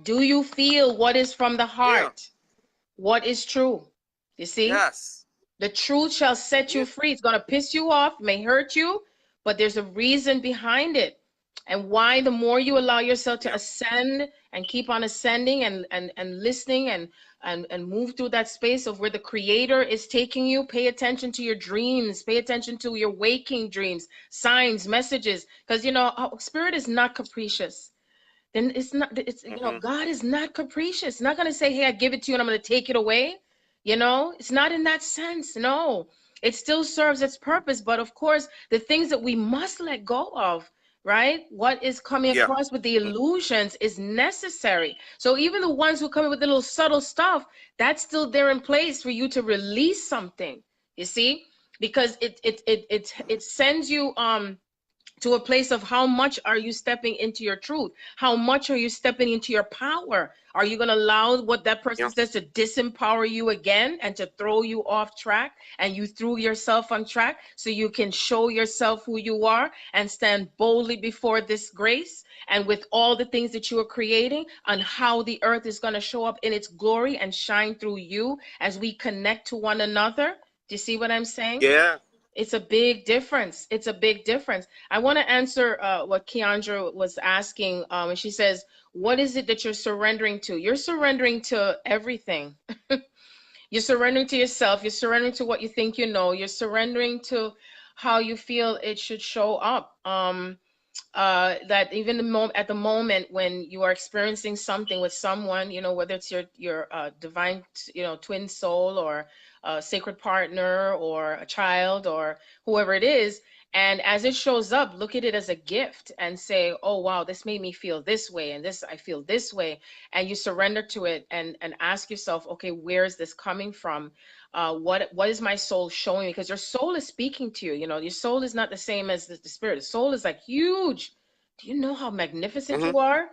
Do you feel what is from the heart? What is true? You see? Yes. The truth shall set you free. It's going to piss you off, may hurt you, but there's a reason behind it. And why, the more you allow yourself to ascend and keep on ascending and listening and move through that space of where the Creator is taking you, pay attention to your dreams, pay attention to your waking dreams, signs, messages, because, you know, spirit is not capricious. Then you know, God is not capricious. It's not going to say, hey, I give it to you and I'm going to take it away. You know, it's not in that sense. No, it still serves its purpose. But of course, the things that we must let go of, right? What is coming across with the illusions is necessary. So even the ones who come in with the little subtle stuff, that's still there in place for you to release something, you see, because it sends you to a place of how much are you stepping into your truth? How much are you stepping into your power? Are you going to allow what that person Yeah. says to disempower you again and to throw you off track, and you threw yourself on track so you can show yourself who you are and stand boldly before this grace and with all the things that you are creating, and how the earth is going to show up in its glory and shine through you as we connect to one another? Do you see what I'm saying? Yeah. It's a big difference. It's a big difference. I want to answer what Keandra was asking. And she says, what is it that you're surrendering to? You're surrendering to everything. You're surrendering to yourself. You're surrendering to what you think you know. You're surrendering to how you feel it should show up. That even at the moment when you are experiencing something with someone, you know, whether it's your divine, you know, twin soul, or a sacred partner, or a child, or whoever it is, and as it shows up, look at it as a gift and say, oh wow, this made me feel this way, and this I feel this way, and you surrender to it, and ask yourself, okay, where is this coming from? What is my soul showing me? Because your soul is speaking to you. You know, your soul is not the same as the spirit. The soul is like huge. Do you know how magnificent Mm-hmm. you are?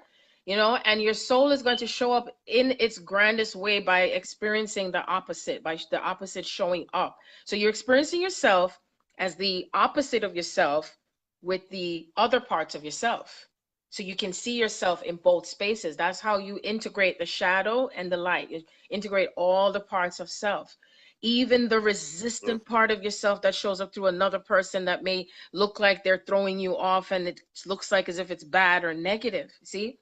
You know, and your soul is going to show up in its grandest way by experiencing the opposite, by the opposite showing up. So you're experiencing yourself as the opposite of yourself with the other parts of yourself. So you can see yourself in both spaces. That's how you integrate the shadow and the light. You integrate all the parts of self, even the resistant part of yourself that shows up through another person that may look like they're throwing you off, and it looks like as if it's bad or negative. See?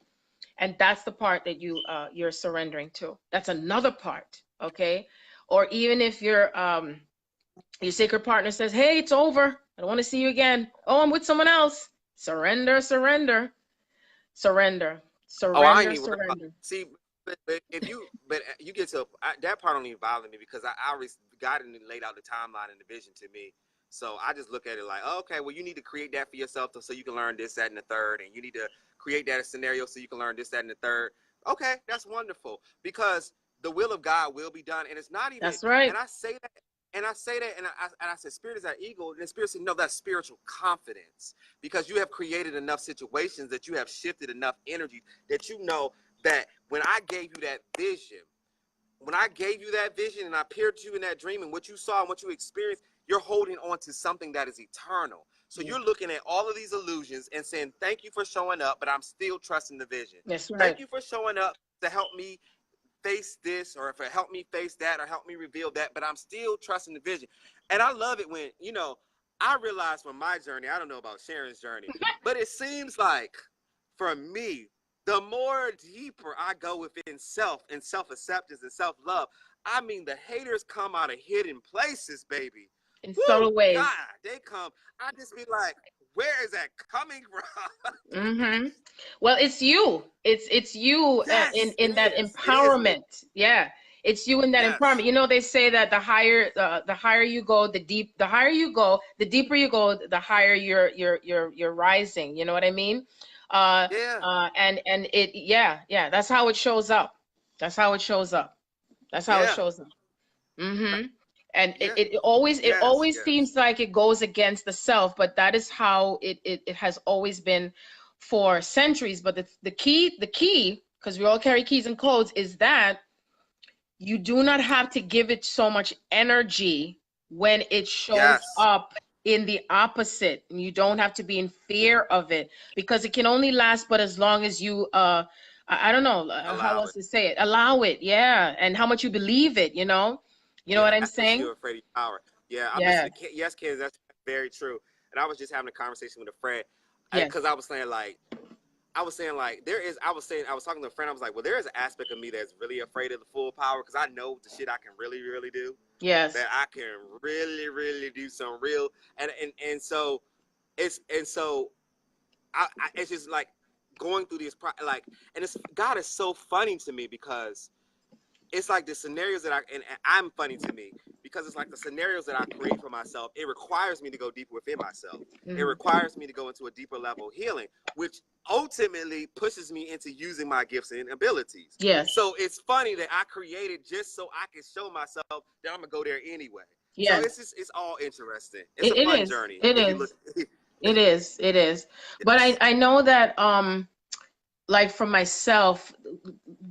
And that's the part that you're surrendering to. That's another part. Okay? Or even if your sacred partner says, hey, it's over, I don't want to see you again, oh, I'm with someone else, surrender, surrender, surrender, Oh, I ain't surrender, even worried about. surrender. See, but if you, but you get to that part don't even bother me, because I already got it and laid out the timeline and the vision to me. So I just look at it like, oh, okay, well, you need to create that for yourself so you can learn this, that, and the third, and you need to create that scenario so you can learn this, that, and the third. Okay, that's wonderful, because the will of God will be done, and it's not even. That's right. And I say that. And I say that, and I said, spirit is our ego. And the spirit said, no, that's spiritual confidence, because you have created enough situations, that you have shifted enough energy, that you know that when I gave you that vision, and I appeared to you in that dream, and what you saw and what you experienced, you're holding on to something that is eternal. So you're looking at all of these illusions and saying, thank you for showing up, but I'm still trusting the vision. That's right. Thank you for showing up to help me face this, or if it helped me face that, or help me reveal that, but I'm still trusting the vision. And I love it when, you know, I realize from my journey, I don't know about Sharon's journey, but it seems like for me, the more deeper I go within self and self-acceptance and self-love, I mean, the haters come out of hidden places, baby. In Woo, subtle ways. God, they come. I just be like, where is that coming from? Mm-hmm. Well, it's you. It's you Yes, in it that is. It is me. empowerment. Yeah, it's you in that Yes. empowerment. You know, they say that the higher you go, the higher you go, the deeper you go, the higher you're rising. You know what I mean? Yeah. And it, yeah. That's how it shows up. That's how it shows up. That's how it Yeah. shows up. Mm-hmm. And Yeah. it always Yes. Yes. seems like it goes against the self, but that is how it has always been for centuries. But the key, because we all carry keys and codes, is that you do not have to give it so much energy when it shows Yes. up in the opposite. And you don't have to be in fear of it, because it can only last but as long as you I don't know how Allow else it. to say it. Allow it, yeah, and how much you believe it. You know Yeah. what I'm That makes saying? you afraid of your power. Yeah. I'm Yeah. listening to yes, kids. That's very true. And I was just having a conversation with a friend, Yes. because I was saying like, I was talking to a friend. I was like, well, there is an aspect of me that's really afraid of the full power, because I know the shit I can really, really do. Yes. That I can really, really do some real, and so it's just like going through this like, and it's God is so funny to me, because it's like the scenarios that and I'm funny to me, because it's like the scenarios that I create for myself. It requires me to go deeper within myself. It requires me to go into a deeper level of healing, which ultimately pushes me into using my gifts and abilities. Yes. So it's funny that I created just so I can show myself that I'm gonna go there anyway. So Yes. it's all interesting. It's a It fun is. journey It if you look. is. It is. It is. But Yes. I know that like for myself,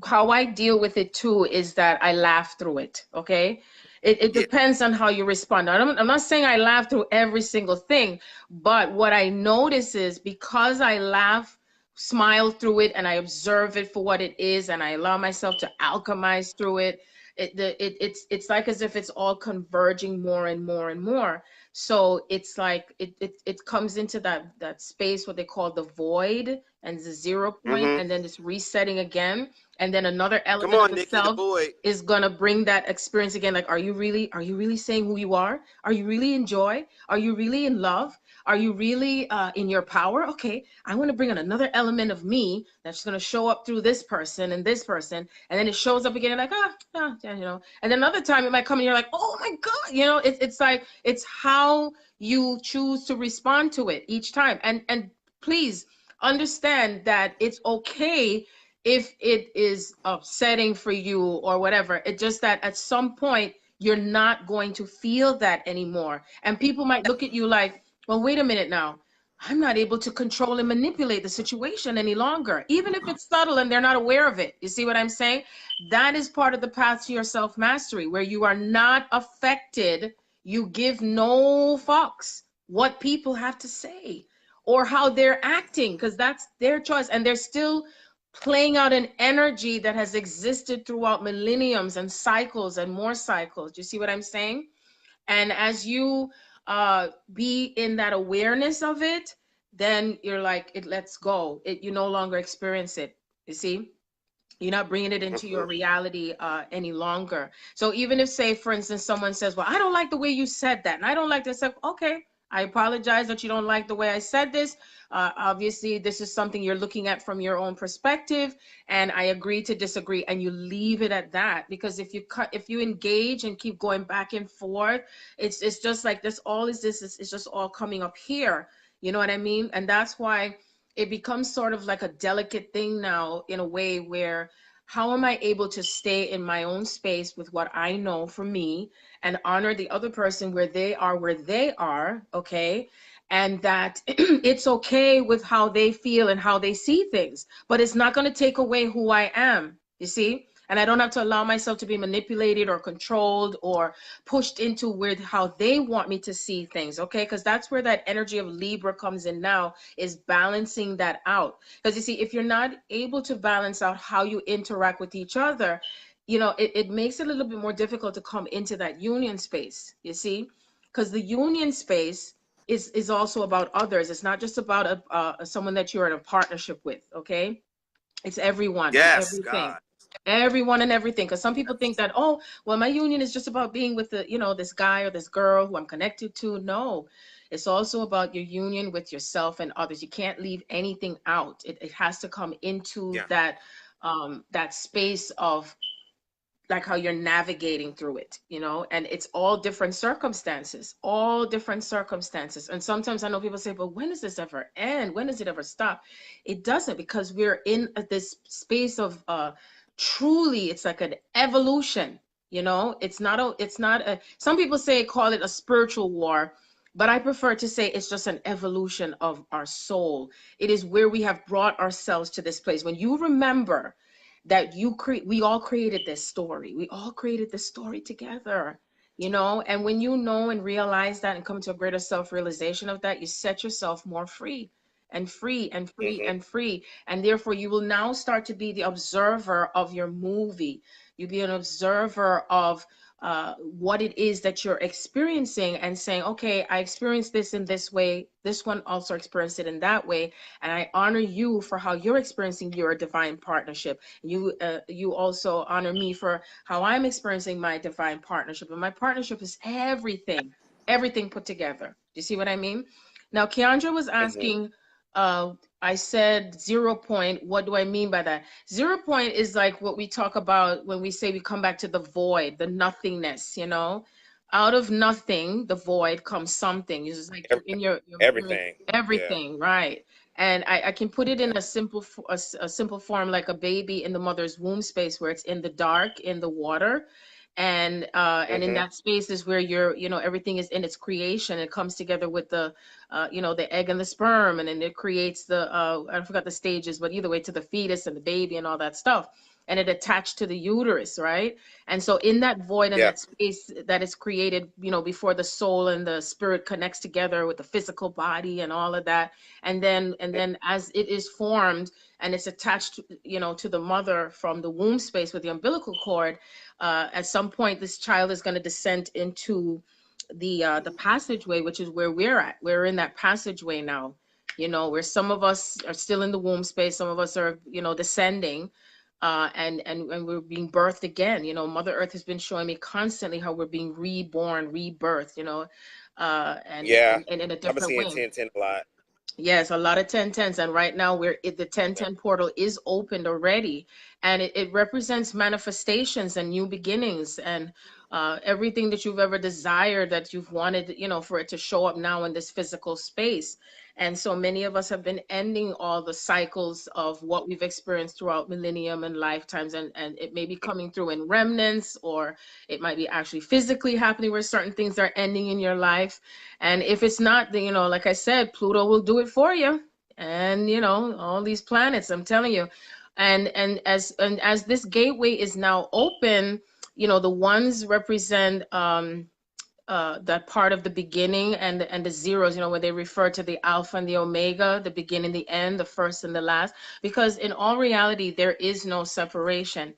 how I deal with it too is that I laugh through it. Okay. It Yeah. depends on how you respond. I'm not saying I laugh through every single thing, but what I notice is because I laugh, smile through it, and I observe it for what it is, and I allow myself to alchemize through it, it's like as if it's all converging more and more and more. So it's like it comes into that space what they call the void and the 0 point, Mm-hmm. and then it's resetting again, and then another Come element of on, the Nikki the self boy. is gonna bring that experience again. Like, are you really saying who you are you really in joy? Are you really in love? Are you really in your power? Okay, I want to bring in another element of me that's going to show up through this person and this person, and then it shows up again. You're like, yeah, and then another time it might come and you're like, oh my god, it's like it's how you choose to respond to it each time. And please understand that it's okay if it is upsetting for you or whatever. It's just that at some point you're not going to feel that anymore. And people might look at you like, well, wait a minute now. I'm not able to control and manipulate the situation any longer, even if it's subtle and they're not aware of it. You see what I'm saying? That is part of the path to your self mastery, where you are not affected. You give no fucks what people have to say or how they're acting, because that's their choice. And they're still playing out an energy that has existed throughout millenniums and cycles and more cycles. Do you see what I'm saying? And as you be in that awareness of it, then you're like, it lets go. You no longer experience it. You see? You're not bringing it into Mm-hmm. your reality any longer. So even if, say, for instance, someone says, well, I don't like the way you said that, and I don't like this, like, okay, I apologize that you don't like the way I said this. Obviously, this is something you're looking at from your own perspective, and I agree to disagree, and you leave it at that. Because if you engage and keep going back and forth, it's just like this. All is this is it's just all coming up here. You know what I mean? And that's why it becomes sort of like a delicate thing now, in a way where how am I able to stay in my own space with what I know for me and honor the other person where they are, okay? And that it's okay with how they feel and how they see things, but it's not going to take away who I am, you see? And I don't have to allow myself to be manipulated or controlled or pushed into with how they want me to see things, okay? Because that's where that energy of Libra comes in now, is balancing that out. Because you see, if you're not able to balance out how you interact with each other, it makes it a little bit more difficult to come into that union space, you see? Because the union space is also about others. It's not just about someone that you're in a partnership with, okay? It's everyone and Yes, everything. God. Everyone and everything. Because some people think that, oh, well, my union is just about being with this guy or this girl who I'm connected to. No, it's also about your union with yourself and others. You can't leave anything out. It has to come into Yeah. that space of like how you're navigating through it, and it's all different circumstances. And sometimes I know people say, but when does this ever end? When does it ever stop? It doesn't, because we're in this space of truly, it's like an evolution. It's not a some people say, call it a spiritual war, but I prefer to say it's just an evolution of our soul. It is where we have brought ourselves to this place. When you remember that we all created this story. We all created this story together, and when you know and realize that and come to a greater self-realization of that, you set yourself more free and free and free Mm-hmm. and free. And therefore you will now start to be the observer of your movie. You be an observer of what it is that you're experiencing, and saying, okay, I experienced this in this way. This one also experienced it in that way. And I honor you for how you're experiencing your divine partnership. You also honor me for how I'm experiencing my divine partnership. And my partnership is everything put together. Do you see what I mean? Now, Keandra was Mm-hmm. asking, I said 0 point. What do I mean by that? 0 point is like what we talk about when we say we come back to the void, the nothingness, Out of nothing, the void, comes something. It's just like you're in your Everything. Yeah. everything, right? And I can put it in a simple form, like a baby in the mother's womb space, where it's in the dark, in the water. And in that space is where everything is in its creation. It comes together with the the egg and the sperm, and then it creates the I forgot the stages, but either way, to the fetus and the baby and all that stuff, and it attached to the uterus, right? And so in that void and Yeah. that space that is created, before the soul and the spirit connects together with the physical body and all of that, and then as it is formed and it's attached to the mother from the womb space with the umbilical cord, at some point this child is going to descend into the passageway, which is where we're at. We're in that passageway now, where some of us are still in the womb space, some of us are descending, and we're being birthed again. Mother Earth has been showing me constantly how we're being reborn, rebirthed, Yeah. and in a I've been different seeing way. 1010 a lot. Yes, a lot of 1010s, and right now the 1010 portal is opened already, and it represents manifestations and new beginnings, and everything that you've ever desired, that you've wanted, for it to show up now in this physical space. And so many of us have been ending all the cycles of what we've experienced throughout millennium and lifetimes, and it may be coming through in remnants, or it might be actually physically happening where certain things are ending in your life. And if it's not, then, like I said, Pluto will do it for you. And, all these planets, I'm telling you. And as this gateway is now open, the ones represent that part of the beginning, and the zeros, where they refer to the alpha and the omega, the beginning, the end, the first and the last. Because in all reality, there is no separation.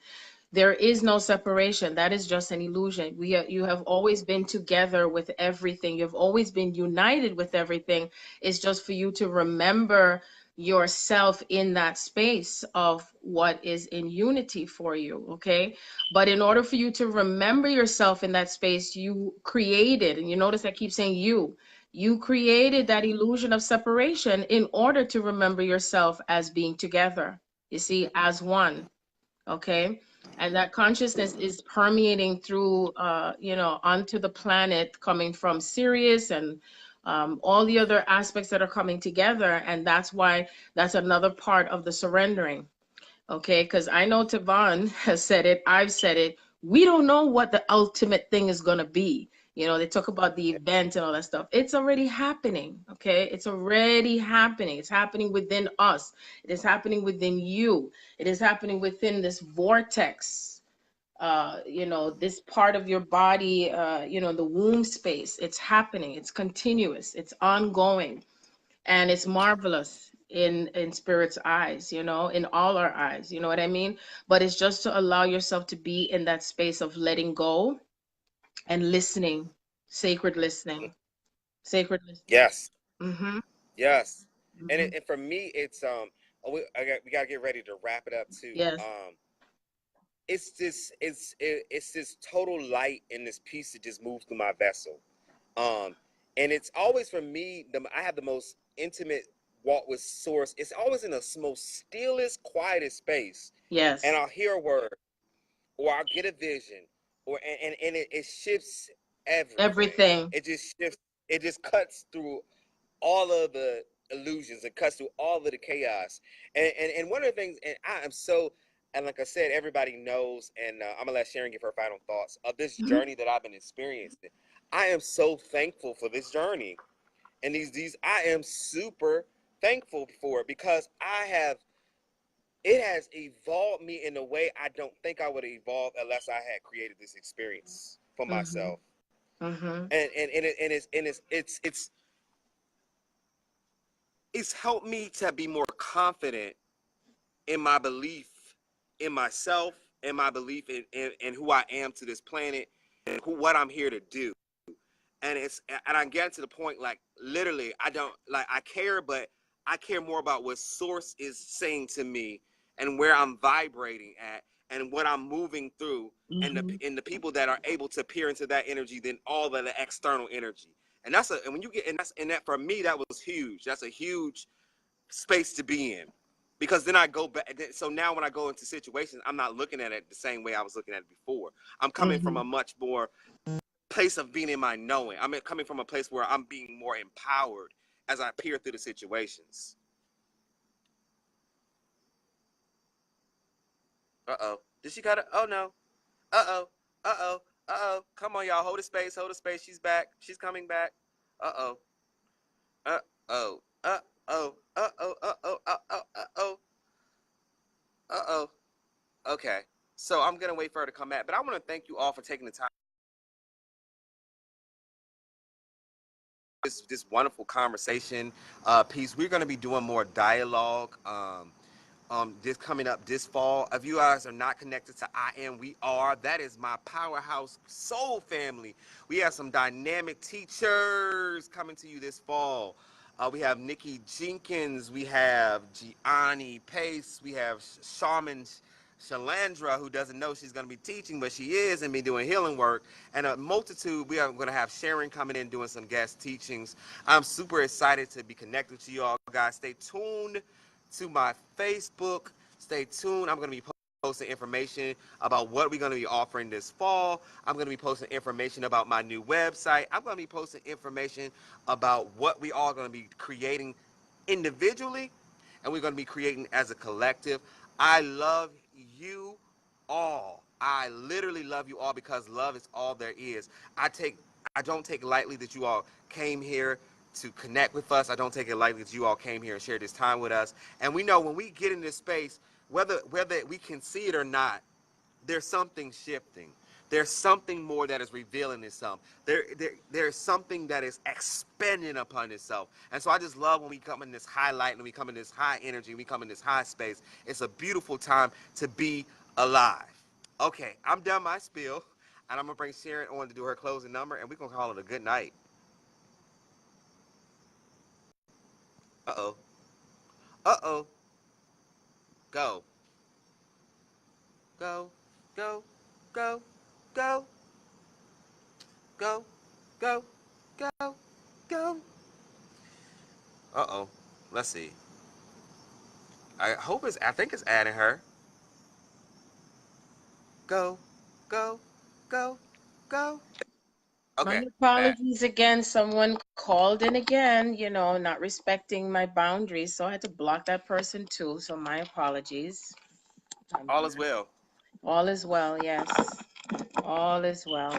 There is no separation. That is just an illusion. You have always been together with everything. You've always been united with everything. It's just for you to remember yourself in that space of what is in unity for you, okay? But in order for you to remember yourself in that space, you created, and you notice I keep saying you created that illusion of separation in order to remember yourself as being together, you see, as one. Okay. And that consciousness is permeating through onto the planet, coming from Sirius and all the other aspects that are coming together. And that's why that's another part of the surrendering. Okay, because I know Tavon has said it, I've said it. We don't know what the ultimate thing is going to be. They talk about the event and all that stuff. It's already happening. Okay, it's already happening. It's happening within us. It is happening within you. It is happening within this vortex. This part of your body, the womb space. It's happening. It's continuous. It's ongoing, and it's marvelous in spirit's eyes, in all our eyes, you know what I mean? But it's just to allow yourself to be in that space of letting go and listening, sacred listening, sacred listening. Yes. Mm-hmm. Yes. And Mm-hmm. and for me, it's we gotta get ready to wrap it up too. Yes. It's this total light in this piece that just moves through my vessel. Um, and it's always for me, I have the most intimate walk with source. It's always in the most stillest, quietest space. And Yes. I'll hear a word, or I'll get a vision, or it shifts everything. Everything. It just shifts, it just cuts through all of the illusions and cuts through all of the chaos. And one of the things, and I am so, and like I said, everybody knows, and I'm gonna let Sharon give her final thoughts of this Mm-hmm. journey that I've been experiencing. I am so thankful for this journey, and these I am super thankful for it, because it has evolved me in a way I don't think I would have evolved unless I had created this experience for Mm-hmm. myself. Mm-hmm. It's helped me to be more confident in my belief in myself, in my belief in who I am to this planet, and what I'm here to do. And I get to the point, like, literally, I don't, like, I care, but I care more about what source is saying to me, and where I'm vibrating at, and what I'm moving through, Mm-hmm. and the people that are able to peer into that energy than all of the external energy. And when you get, and that for me, that was huge. That's a huge space to be in, because then I go back. So now when I go into situations, I'm not looking at it the same way I was looking at it before. I'm coming from Mm-hmm. a much more place of being in my knowing. I'm coming from a place where I'm being more empowered as I peer through the situations. Uh-oh. Did she got it? Oh no. Uh-oh. Uh-oh. Uh-oh. Come on, y'all. Hold the space. Hold the space. She's back. She's coming back. Uh-oh. Uh-oh. Uh-oh. Uh-oh. Uh-oh. Uh-oh. Uh-oh. Uh-oh. Okay. So I'm going to wait for her to come back. But I want to thank you all for taking the time. This wonderful conversation piece. We're going to be doing more dialogue. This coming up this fall. If you guys are not connected to I Am We Are, that is my powerhouse soul family. We have some dynamic teachers coming to you this fall. We have Nikki Jenkins, we have Gianni Pace, we have Shaman Shalandra, who doesn't know she's going to be teaching, but she is, and be doing healing work, and a multitude. We are going to have Sharon coming in doing some guest teachings. I'm super excited to be connected to you all, guys. Stay tuned to my Facebook. Stay tuned. I'm going to be posting information about what we're going to be offering this fall. I'm going to be posting information about my new website. I'm going to be posting information about what we all going to be creating individually, and we're going to be creating as a collective. I love you all. I literally love you all, because love is all there is. I don't take lightly that you all came here to connect with us. I don't take it lightly that you all came here and shared this time with us. And we know when we get in this space, whether we can see it or not, there's something shifting. There's something more that is revealing itself. There's something that is expanding upon itself. And so I just love when we come in this highlight and we come in this high energy, we come in this high space. It's a beautiful time to be alive. Okay, I'm done my spiel, and I'm going to bring Sharon on to do her closing number, and we're going to call it a good night. Uh-oh. Uh-oh. Go. Go. Go. Go. Go. Go. Go. Go. Go. Uh-oh. Let's see. I think it's adding her. Go. Go. Go. Go. My Okay. Back. apologies again. Someone called in again, not respecting my boundaries. So I had to block that person too. So my apologies. All is well. All is well. Yes. All is well.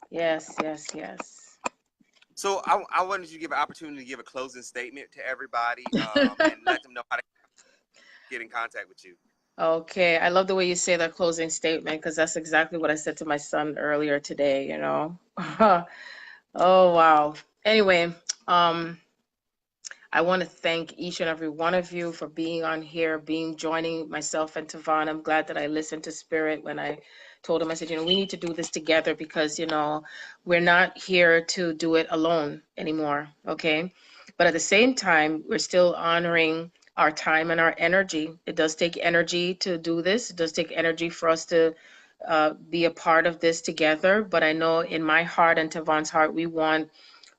Yes, yes, yes. So I wanted you to give an opportunity to give a closing statement to everybody, and let them know how to get in contact with you. Okay, I love the way you say that closing statement because that's exactly what I said to my son earlier today. Oh, wow. Anyway, um, I want to thank each and every one of you for being on here, joining myself and Ta'von. I'm glad that I listened to Spirit when I told him, I said, we need to do this together because, we're not here to do it alone anymore. Okay. But at the same time, we're still honoring our time and our energy. It does take energy to do this. It does take energy for us to be a part of this together. But I know in my heart and Ta'von's heart, we want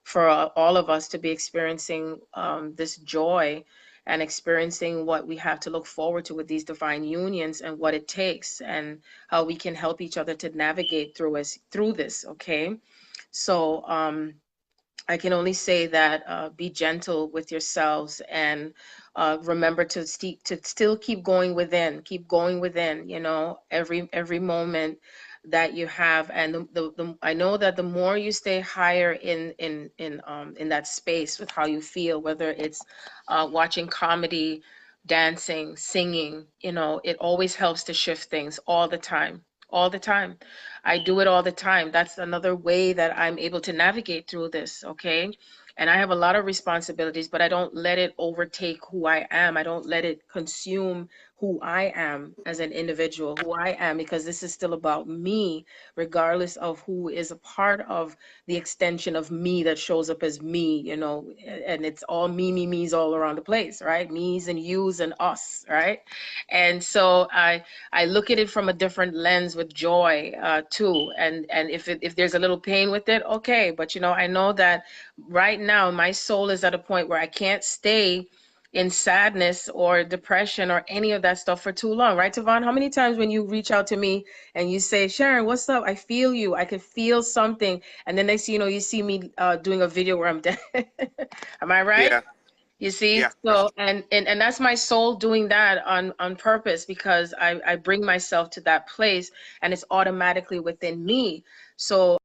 for all of us to be experiencing this joy and experiencing what we have to look forward to with these divine unions and what it takes and how we can help each other to navigate through this. Okay, so I can only say that be gentle with yourselves and remember to still keep going within, every moment that you have. And I know that the more you stay higher in that space with how you feel, whether it's watching comedy, dancing, singing, it always helps to shift things all the time. All the time. I do it all the time. That's another way that I'm able to navigate through this, okay? And I have a lot of responsibilities, but I don't let it overtake who I am. I don't let it consume who I am as an individual, who I am, because this is still about me, regardless of who is a part of the extension of me that shows up as me, and it's all me's all around the place, right? Me's and you's and us, right? And so I look at it from a different lens with joy too. And if there's a little pain with it, okay. But I know that right now my soul is at a point where I can't stay in sadness or depression or any of that stuff for too long, right, Ta'von? How many times when you reach out to me and you say, Sharon, what's up? I feel you. I could feel something. And then next thing you know, you see me doing a video where I'm dead. Am I right? Yeah. You see? Yeah. So and that's my soul doing that on purpose, because I bring myself to that place and it's automatically within me. So